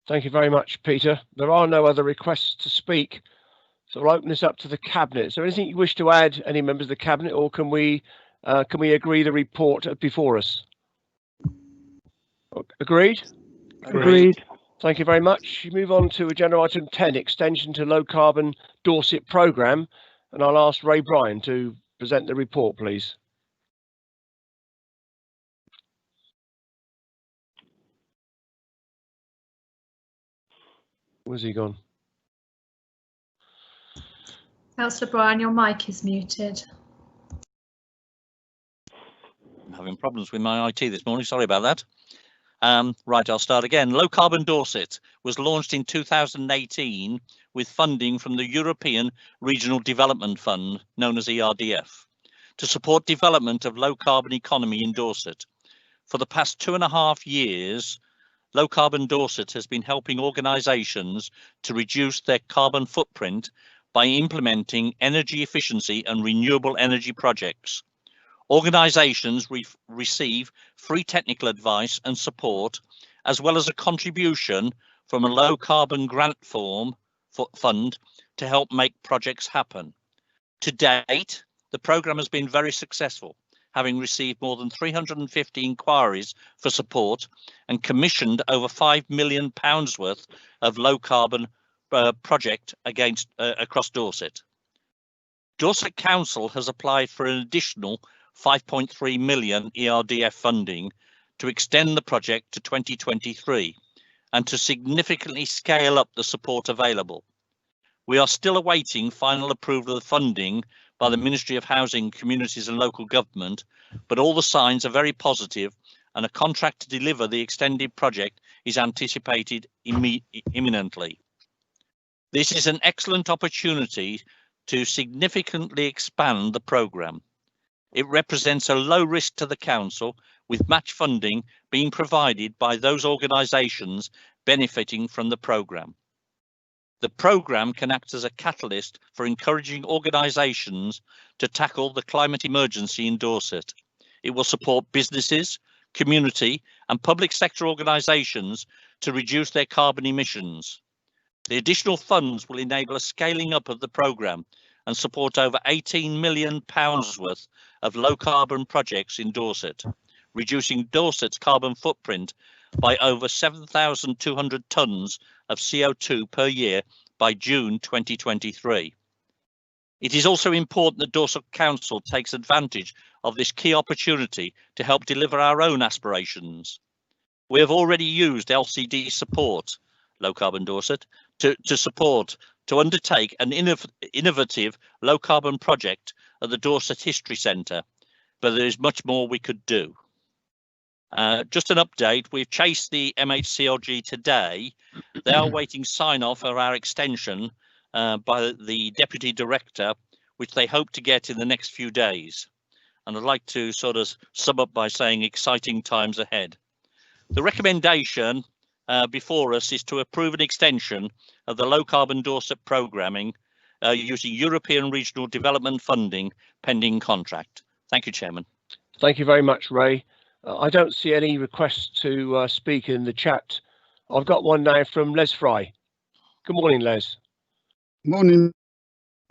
Thank you very much, Peter. There are no other requests to speak, so I'll open this up to the Cabinet. Is there anything you wish to add, any members of the Cabinet, or can we agree the report before us? Agreed? Agreed. Thank you very much. You move on to agenda item 10, extension to low carbon Dorset programme, and I'll ask Ray Bryan to present the report, please. Where's he gone? Councillor Bryan, your mic is muted. I'm having problems with my IT this morning. Sorry about that. Right, I'll start again. Low Carbon Dorset was launched in 2018 with funding from the European Regional Development Fund, known as ERDF, to support development of low carbon economy in Dorset. For the past 2.5 years, Low Carbon Dorset has been helping organisations to reduce their carbon footprint by implementing energy efficiency and renewable energy projects. Organisations receive free technical advice and support, as well as a contribution from a low carbon grant fund to help make projects happen. To date, the programme has been very successful, having received more than 350 inquiries for support and commissioned over £5 million worth of low carbon project across Dorset. Dorset Council has applied for an additional 5.3 million ERDF funding to extend the project to 2023 and to significantly scale up the support available. We are still awaiting final approval of the funding by the Ministry of Housing, Communities and Local Government, but all the signs are very positive and a contract to deliver the extended project is anticipated imminently. This is an excellent opportunity to significantly expand the programme. It represents a low risk to the Council, with match funding being provided by those organisations benefiting from the programme. The programme can act as a catalyst for encouraging organisations to tackle the climate emergency in Dorset. It will support businesses, community and public sector organisations to reduce their carbon emissions. The additional funds will enable a scaling up of the programme and support over £18 million worth of low carbon projects in Dorset, reducing Dorset's carbon footprint by over 7,200 tonnes of CO2 per year by June 2023. It is also important that Dorset Council takes advantage of this key opportunity to help deliver our own aspirations. We have already used LCD support, Low Carbon Dorset, to undertake an innovative low carbon project at the Dorset History Centre, but there is much more we could do. Just an update, we've chased the MHCLG today. They are waiting sign-off for our extension by the Deputy Director, which they hope to get in the next few days. And I'd like to sort of sum up by saying exciting times ahead. The recommendation before us is to approve an extension of the Low Carbon Dorset programming using European Regional Development funding pending contract. Thank you, Chairman. Thank you very much, Ray. I don't see any requests to speak in the chat. I've got one now from Les Fry. Good morning, Les. Morning,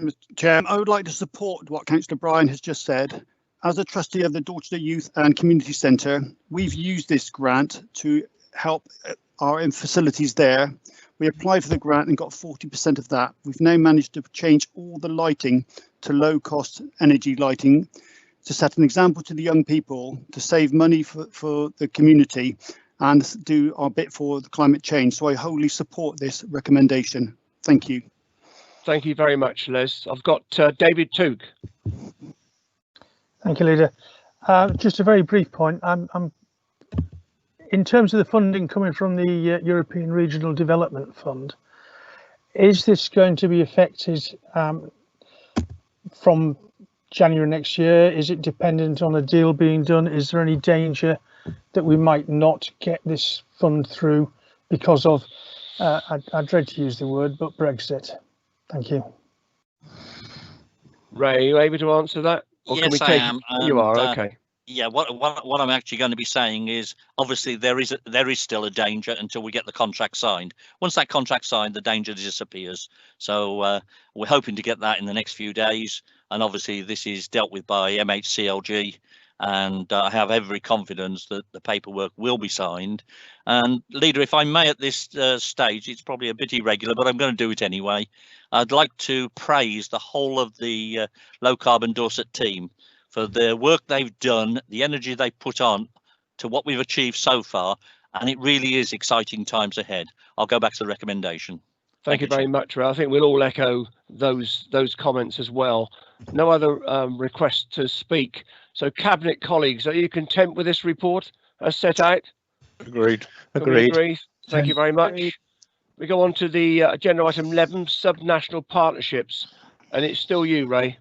Mr. Chair. I would like to support what Councillor Bryan has just said. As a trustee of the Dorset Youth and Community Centre, we've used this grant to help our facilities there. We applied for the grant and got 40% of that. We've now managed to change all the lighting to low cost energy lighting to set an example to the young people, to save money for the community and do our bit for the climate change. So I wholly support this recommendation. Thank you. Thank you very much, Les. I've got David Took. Thank you, Leader. Just a very brief point. In terms of the funding coming from the European Regional Development Fund, is this going to be affected from January next year? Is it dependent on a deal being done? Is there any danger that we might not get this fund through because of, I dread to use the word, but Brexit? Thank you. Ray, are you able to answer that? Or yes, can we I take am. You are, okay. Yeah, what I'm actually going to be saying is, obviously there is still a danger until we get the contract signed. Once that contract's signed, the danger disappears. So we're hoping to get that in the next few days. And obviously this is dealt with by MHCLG, and I have every confidence that the paperwork will be signed. And Leader, if I may, at this stage, it's probably a bit irregular, but I'm going to do it anyway. I'd like to praise the whole of the Low Carbon Dorset team for the work they've done, the energy they've put on to what we've achieved so far, and it really is exciting times ahead. I'll go back to the recommendation. Thank you very much, Ray. I think we'll all echo those comments as well. No other requests to speak. So, Cabinet colleagues, are you content with this report as set out? Agreed. Can we agree? Thank you very much. We go on to the agenda item 11, subnational partnerships, and it's still you, Ray.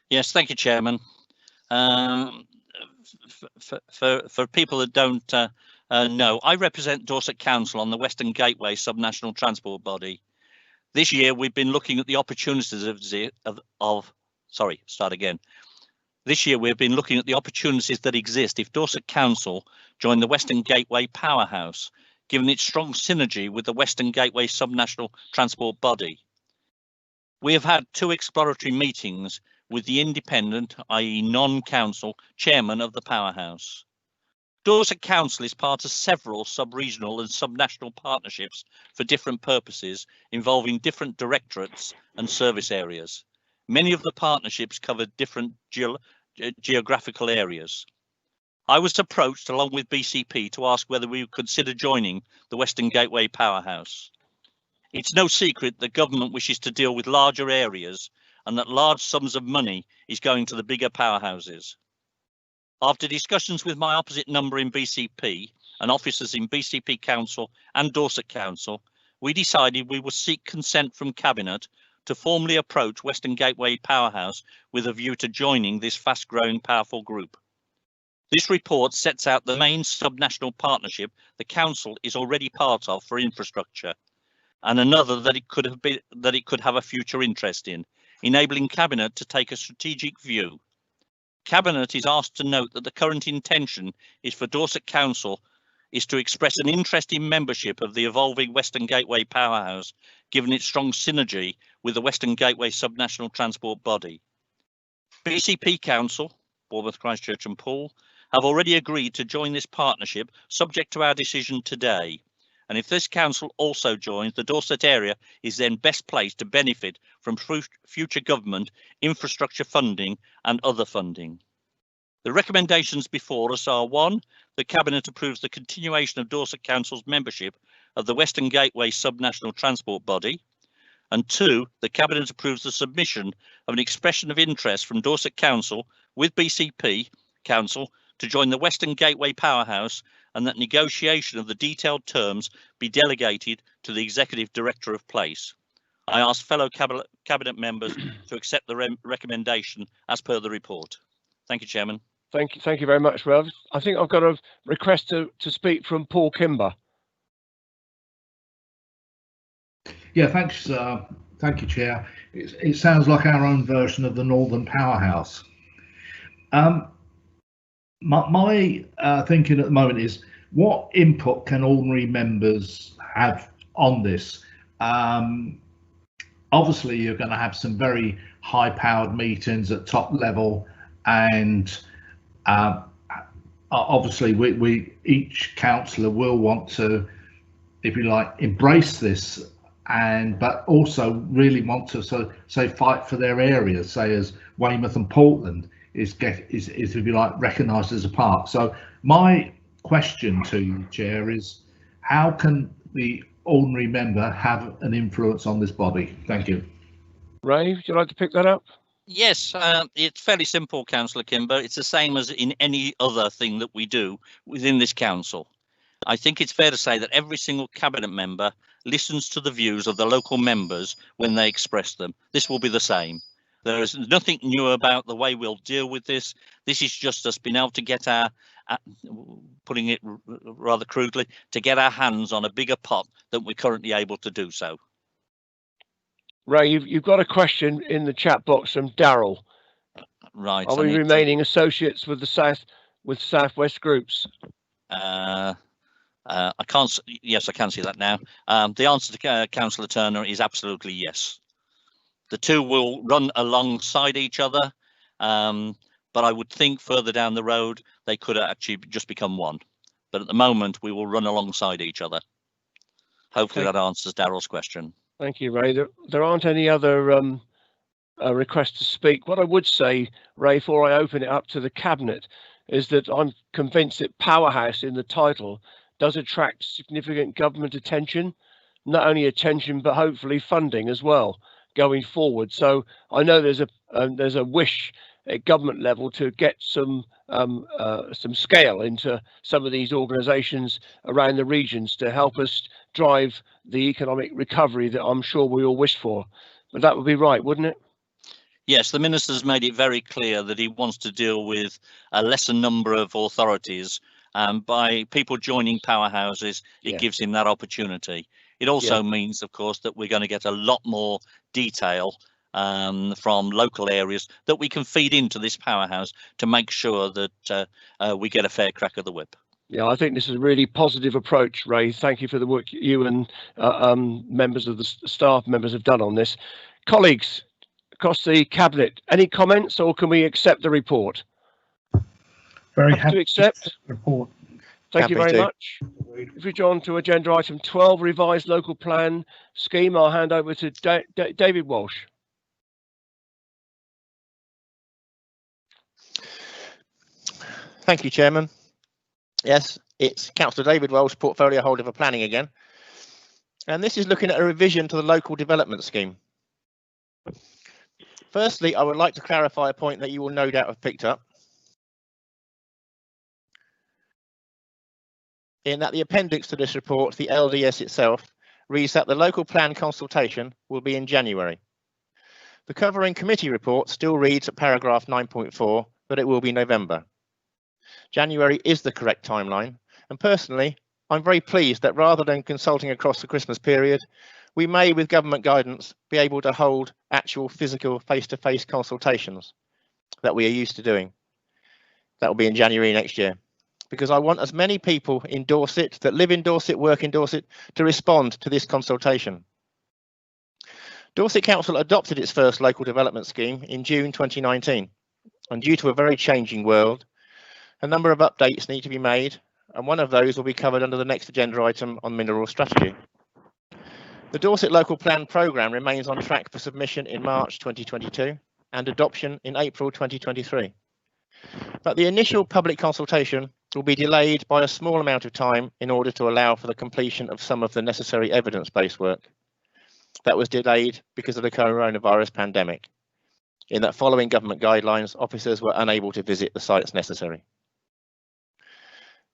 Yes, thank you, Chairman. For people that don't know, I represent Dorset Council on the Western Gateway subnational transport body. This year, we've been looking at the opportunities This year, we've been looking at the opportunities that exist if Dorset Council joined the Western Gateway powerhouse, given its strong synergy with the Western Gateway subnational transport body. We have had 2 exploratory meetings with the independent, i.e. non-council, chairman of the powerhouse. Dorset Council is part of several sub-regional and subnational partnerships for different purposes involving different directorates and service areas. Many of the partnerships cover different geographical areas. I was approached along with BCP to ask whether we would consider joining the Western Gateway powerhouse. It's no secret that government wishes to deal with larger areas and that large sums of money is going to the bigger powerhouses. After discussions with my opposite number in BCP and officers in BCP Council and Dorset Council, we decided we would seek consent from Cabinet to formally approach Western Gateway Powerhouse with a view to joining this fast-growing, powerful group. This report sets out the main subnational partnership the Council is already part of for infrastructure, and another that it could have a future interest in, enabling Cabinet to take a strategic view. Cabinet is asked to note that the current intention is for Dorset Council is to express an interest in membership of the evolving Western Gateway powerhouse, given its strong synergy with the Western Gateway subnational transport body. BCP Council, Bournemouth, Christchurch and Poole, have already agreed to join this partnership subject to our decision today. And if this council also joins, the Dorset area is then best placed to benefit from future government infrastructure funding and other funding. The recommendations before us are: 1, the Cabinet approves the continuation of Dorset Council's membership of the Western Gateway subnational transport body, and 2, the Cabinet approves the submission of an expression of interest from Dorset Council with BCP Council to join the Western Gateway powerhouse, and that negotiation of the detailed terms be delegated to the Executive Director of Place. I ask fellow Cabinet members to accept the recommendation as per the report. Thank you, Chairman. Thank you very much, Rev. I think I've got a request to speak from Paul Kimber. Yeah, thanks. Thank you, Chair. It sounds like our own version of the Northern Powerhouse. My thinking at the moment is, what input can ordinary members have on this? Obviously, you're going to have some very high-powered meetings at top level, and obviously, each councillor will want to, if you like, embrace this, but also really want to fight for their areas, say as Weymouth and Portland is if you like recognised as a part. So my question to you, Chair, is how can the ordinary member have an influence on this body? Thank you. Ray, would you like to pick that up? Yes, it's fairly simple, Councillor Kimber. It's the same as in any other thing that we do within this council. I think it's fair to say that every single Cabinet member listens to the views of the local members when they express them. This will be the same. There is nothing new about the way we'll deal with this. This is just us being able to get our, putting it rather crudely, to get our hands on a bigger pot than we're currently able to do so. Ray, you've got a question in the chat box from Daryl. Right. Are we remaining associates with the Southwest groups? I can't. Yes, I can see that now. The answer to Councillor Turner is absolutely yes. The two will run alongside each other, but I would think further down the road they could actually just become one. But at the moment, we will run alongside each other. Hopefully that answers Daryl's question. Thank you, Ray. There aren't any other requests to speak. What I would say, Ray, before I open it up to the Cabinet, is that I'm convinced that powerhouse in the title does attract significant government attention, not only attention, but hopefully funding as well going forward. So I know there's a wish at government level to get some scale into some of these organisations around the regions to help us drive the economic recovery that I'm sure we all wish for. But that would be right, wouldn't it? Yes, the Minister's made it very clear that he wants to deal with a lesser number of authorities. By people joining powerhouses, it gives him that opportunity. It also means, of course, that we're going to get a lot more detail from local areas that we can feed into this powerhouse to make sure that we get a fair crack of the whip. Yeah, I think this is a really positive approach, Ray. Thank you for the work you and members of the staff members have done on this. Colleagues across the Cabinet, any comments, or can we accept the report? Very happy to accept the report. Thank you very much. If we go on to agenda item 12, revised local plan scheme, I'll hand over to David Walsh. Thank you, Chairman. Yes, it's Councillor David Walsh, portfolio holder for planning again. And this is looking at a revision to the local development scheme. Firstly, I would like to clarify a point that you will no doubt have picked up. In that the appendix to this report, the LDS itself, reads that the local plan consultation will be in January. The covering committee report still reads at paragraph 9.4 that it will be November. January is the correct timeline, and personally, I'm very pleased that rather than consulting across the Christmas period, we may, with government guidance, be able to hold actual physical face-to-face consultations that we are used to doing. That will be in January next year, because I want as many people in Dorset that live in Dorset, work in Dorset, to respond to this consultation. Dorset Council adopted its first local development scheme in June 2019, and due to a very changing world, a number of updates need to be made, and one of those will be covered under the next agenda item on mineral strategy. The Dorset Local Plan Programme remains on track for submission in March 2022 and adoption in April 2023. But the initial public consultation will be delayed by a small amount of time in order to allow for the completion of some of the necessary evidence-based work that was delayed because of the coronavirus pandemic, in that following government guidelines, officers were unable to visit the sites necessary.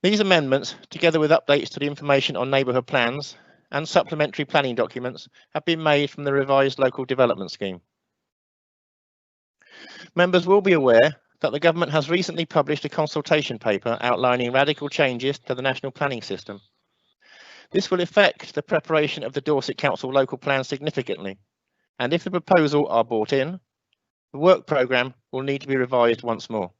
These amendments, together with updates to the information on neighbourhood plans and supplementary planning documents, have been made from the revised local development scheme. Members will be aware that the government has recently published a consultation paper outlining radical changes to the national planning system. This will affect the preparation of the Dorset Council local plan significantly, and if the proposal are brought in, the work programme will need to be revised once more.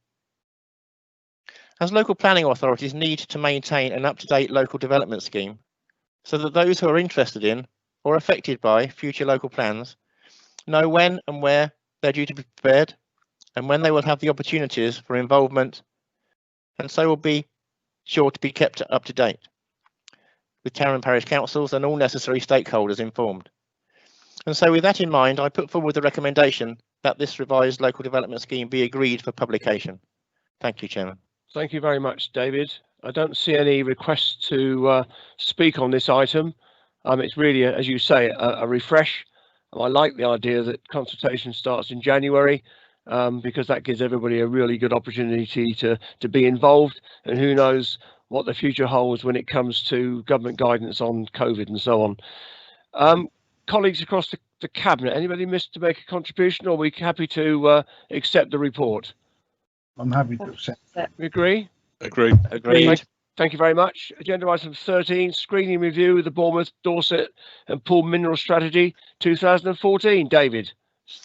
As local planning authorities need to maintain an up-to-date local development scheme so that those who are interested in or affected by future local plans know when and where they're due to be prepared and when they will have the opportunities for involvement, and so will be sure to be kept up to date, with town and parish councils and all necessary stakeholders informed. And so with that in mind, I put forward the recommendation that this revised local development scheme be agreed for publication. Thank you, Chairman. Thank you very much, David. I don't see any requests to speak on this item. It's really, as you say, a refresh. I like the idea that consultation starts in January because that gives everybody a really good opportunity to be involved, and who knows what the future holds when it comes to government guidance on COVID and so on. Colleagues across the Cabinet, anybody missed to make a contribution, or are we happy to accept the report? I'm happy to accept. We agree? Agreed. Agreed. Thank you very much. Agenda item 13, screening review of the Bournemouth, Dorset and Poole Mineral Strategy 2014. David,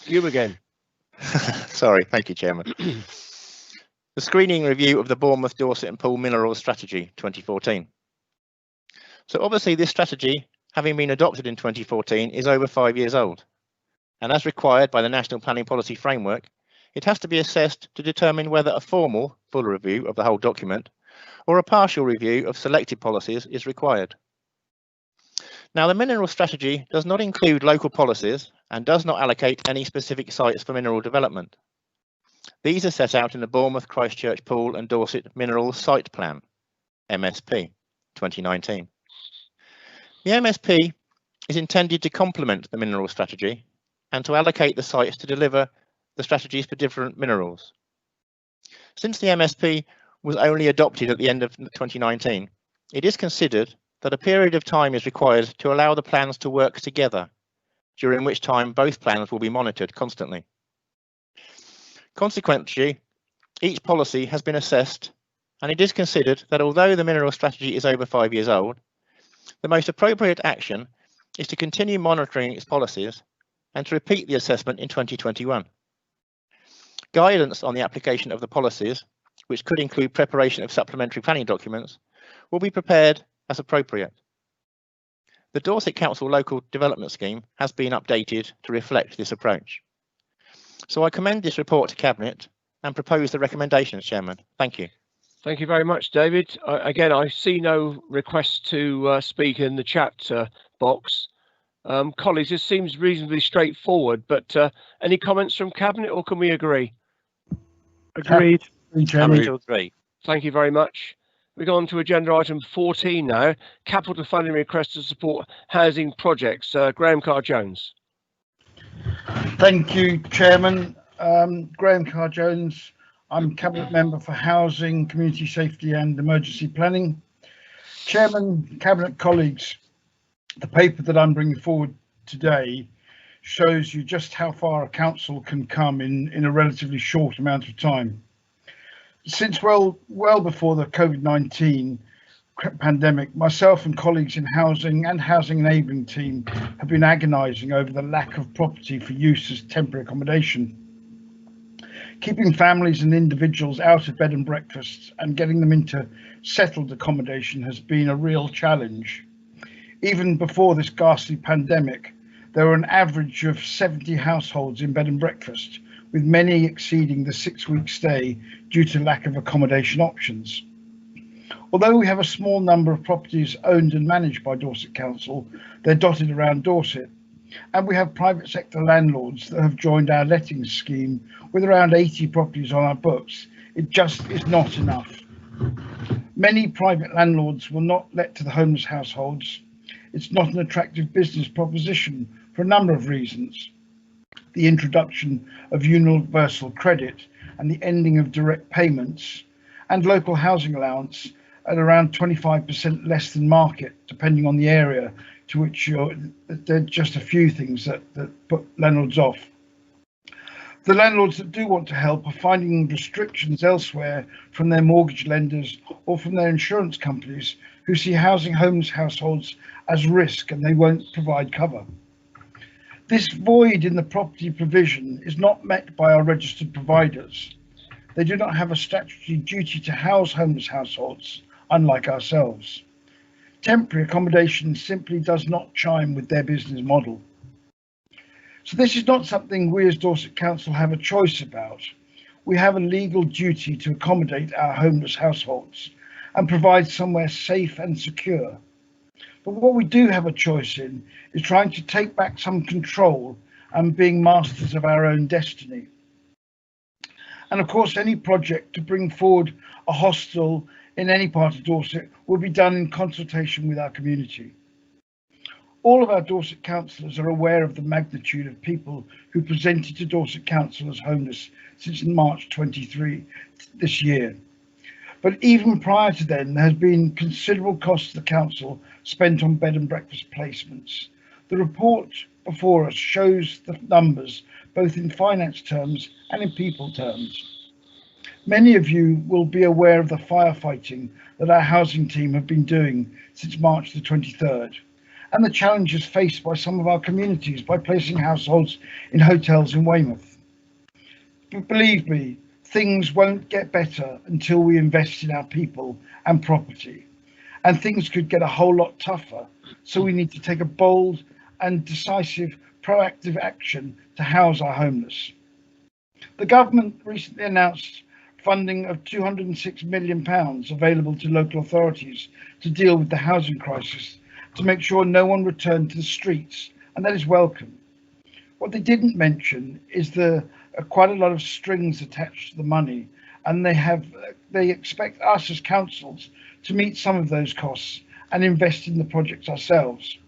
you again. Sorry, thank you, Chairman. The screening review of the Bournemouth, Dorset and Poole Mineral Strategy 2014. So obviously this strategy, having been adopted in 2014, is over 5 years old. And as required by the National Planning Policy Framework, it has to be assessed to determine whether a formal, full review of the whole document or a partial review of selected policies is required. Now, the mineral strategy does not include local policies and does not allocate any specific sites for mineral development. These are set out in the Bournemouth, Christchurch, Poole and Dorset Mineral Site Plan, MSP 2019. The MSP is intended to complement the mineral strategy and to allocate the sites to deliver the strategies for different minerals, Since the MSP was only adopted at the end of 2019, it is considered that a period of time is required to allow the plans to work together, during which time both plans will be monitored constantly. Consequently, each policy has been assessed, and it is considered that although the mineral strategy is over 5 years old, the most appropriate action is to continue monitoring its policies and to repeat the assessment in 2021. Guidance on the application of the policies, which could include preparation of supplementary planning documents, will be prepared as appropriate. The Dorset Council Local Development Scheme has been updated to reflect this approach. So I commend this report to Cabinet and propose the recommendations, Chairman. Thank you. Thank you very much, David. Again, I see no request to speak in the chat box. Colleagues, this seems reasonably straightforward, but any comments from Cabinet, or can we agree? Agreed. Happy to agree. Thank you very much. We go on to agenda item 14 now, capital funding request to support housing projects. Graham Carr-Jones. Thank you, Chairman. Graham Carr-Jones. I'm Cabinet Member for Housing, Community Safety and Emergency Planning. Chairman, Cabinet colleagues, the paper that I'm bringing forward today shows you just how far a council can come in a relatively short amount of time. Since well before the COVID-19 pandemic, myself and colleagues in housing and housing enabling team have been agonising over the lack of property for use as temporary accommodation. Keeping families and individuals out of bed and breakfasts and getting them into settled accommodation has been a real challenge. Even before this ghastly pandemic, there were an average of 70 households in bed and breakfast, with many exceeding the 6-week stay due to lack of accommodation options. Although we have a small number of properties owned and managed by Dorset Council, they're dotted around Dorset, and we have private sector landlords that have joined our lettings scheme with around 80 properties on our books. It just is not enough. Many private landlords will not let to the homeless households. It's not an attractive business proposition for a number of reasons. The introduction of universal credit and the ending of direct payments, and local housing allowance at around 25% less than market, depending on the area to which there are just a few things that put landlords off. The landlords that do want to help are finding restrictions elsewhere from their mortgage lenders or from their insurance companies, who see housing homeless households as risk and they won't provide cover. This void in the property provision is not met by our registered providers. They do not have a statutory duty to house homeless households, unlike ourselves. Temporary accommodation simply does not chime with their business model. So this is not something we as Dorset Council have a choice about. We have a legal duty to accommodate our homeless households and provide somewhere safe and secure. But what we do have a choice in is trying to take back some control and being masters of our own destiny. And of course, any project to bring forward a hostel in any part of Dorset will be done in consultation with our community. All of our Dorset councillors are aware of the magnitude of people who presented to Dorset Council as homeless since March 23 this year. But even prior to then, there has been considerable cost to the council spent on bed and breakfast placements. The report before us shows the numbers, both in finance terms and in people terms. Many of you will be aware of the firefighting that our housing team have been doing since March the 23rd, and the challenges faced by some of our communities by placing households in hotels in Weymouth. But believe me, things won't get better until we invest in our people and property, and things could get a whole lot tougher. So we need to take a bold and decisive proactive action to house our homeless. The government recently announced funding of £206 million available to local authorities to deal with the housing crisis, to make sure no one returned to the streets, and that is welcome. What they didn't mention is quite a lot of strings attached to the money, and they expect us as councils to meet some of those costs and invest in the projects ourselves.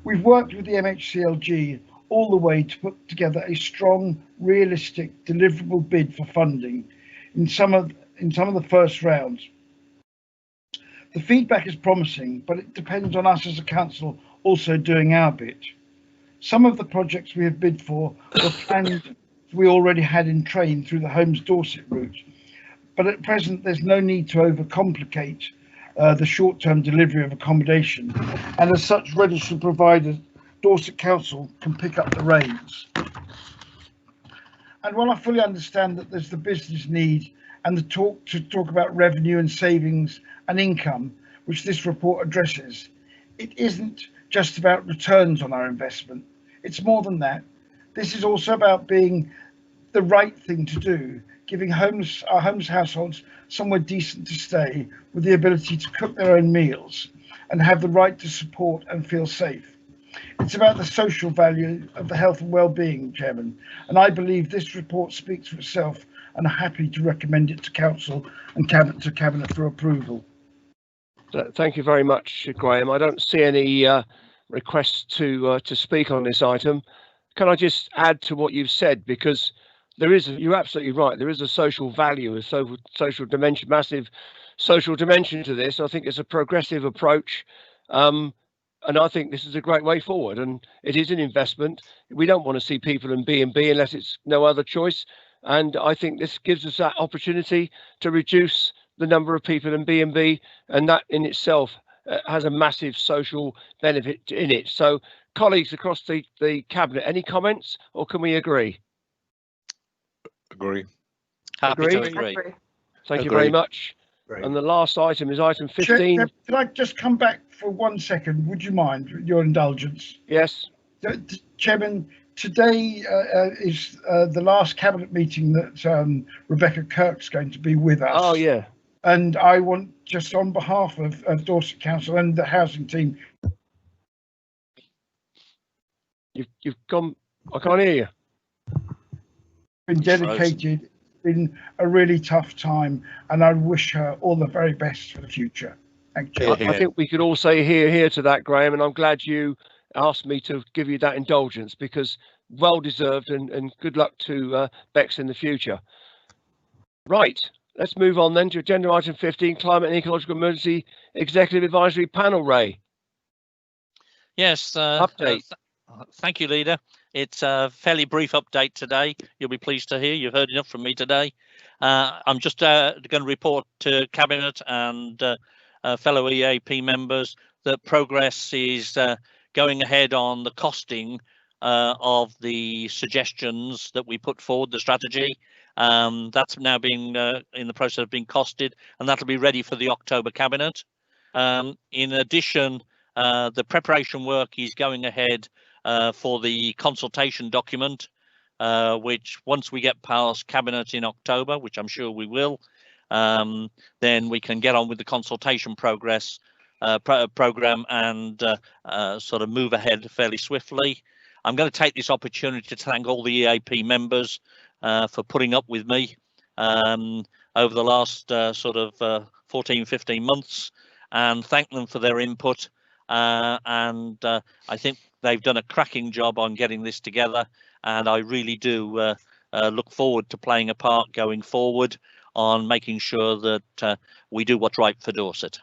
We've worked with the MHCLG all the way to put together a strong, realistic, deliverable bid for funding. in some of the first rounds. The feedback is promising, but it depends on us as a council also doing our bit. Some of the projects we have bid for were planned we already had in train through the Homes Dorset route, but at present there's no need to overcomplicate the short-term delivery of accommodation, and as such registered providers Dorset Council can pick up the reins. And while I fully understand that there's the business need and the talk about revenue and savings and income, which this report addresses, it isn't just about returns on our investment. It's more than that. This is also about being the right thing to do, giving our homeless households somewhere decent to stay with the ability to cook their own meals and have the right to support and feel safe. It's about the social value of the health and well-being, Chairman, and I believe this report speaks for itself and are happy to recommend it to Council and Cabinet for approval. Thank you very much, Graham. I don't see any requests to speak on this item. Can I just add to what you've said, because you're absolutely right, there is a social value, a social dimension, massive social dimension to this. I think it's a progressive approach. And I think this is a great way forward, and it is an investment. We don't want to see people in B&B unless it's no other choice. And I think this gives us that opportunity to reduce the number of people in B&B, and that in itself has a massive social benefit in it. So colleagues across the Cabinet, any comments, or can we agree? Agree. Happy to agree. Thank you very much. Great. And the last item is item 15. Can I just come back for 1 second? Would you mind, your indulgence? Yes. Chairman, today is the last Cabinet meeting that Rebecca Kirk's going to be with us. Oh, yeah. And I want, just on behalf of Dorset Council and the housing team. You've gone, I can't hear you. Been dedicated. Been a really tough time, and I wish her all the very best for the future. Thank you. I think we could all say here to that, Graham, and I'm glad you asked me to give you that indulgence, because well deserved, and good luck to Bex in the future. Right, let's move on then to agenda item 15, Climate and Ecological Emergency Executive Advisory Panel, Ray. Yes, update. Thank you, Leader. It's a fairly brief update today. You'll be pleased to hear. You've heard enough from me today. I'm just going to report to Cabinet and fellow EAP members that progress is going ahead on the costing of the suggestions that we put forward, the strategy. That's now being in the process of being costed, and that'll be ready for the October Cabinet. In addition, the preparation work is going ahead for the consultation document, which once we get past Cabinet in October, which I'm sure we will, then we can get on with the consultation program and sort of move ahead fairly swiftly. I'm going to take this opportunity to thank all the EAP members for putting up with me over the last sort of 14, 15 months, and thank them for their input. And I think they've done a cracking job on getting this together, and I really do look forward to playing a part going forward on making sure that we do what's right for Dorset.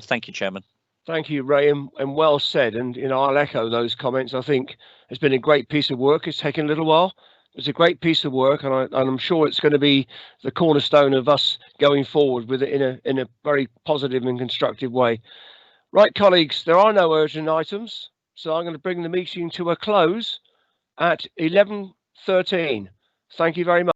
Thank you, Chairman. Thank you, Ray, and well said. And I'll echo those comments. I think it's been a great piece of work. It's taken a little while. It's a great piece of work, and I'm sure it's going to be the cornerstone of us going forward with it in a very positive and constructive way. Right, colleagues, there are no urgent items, so I'm going to bring the meeting to a close at 11:13. Thank you very much.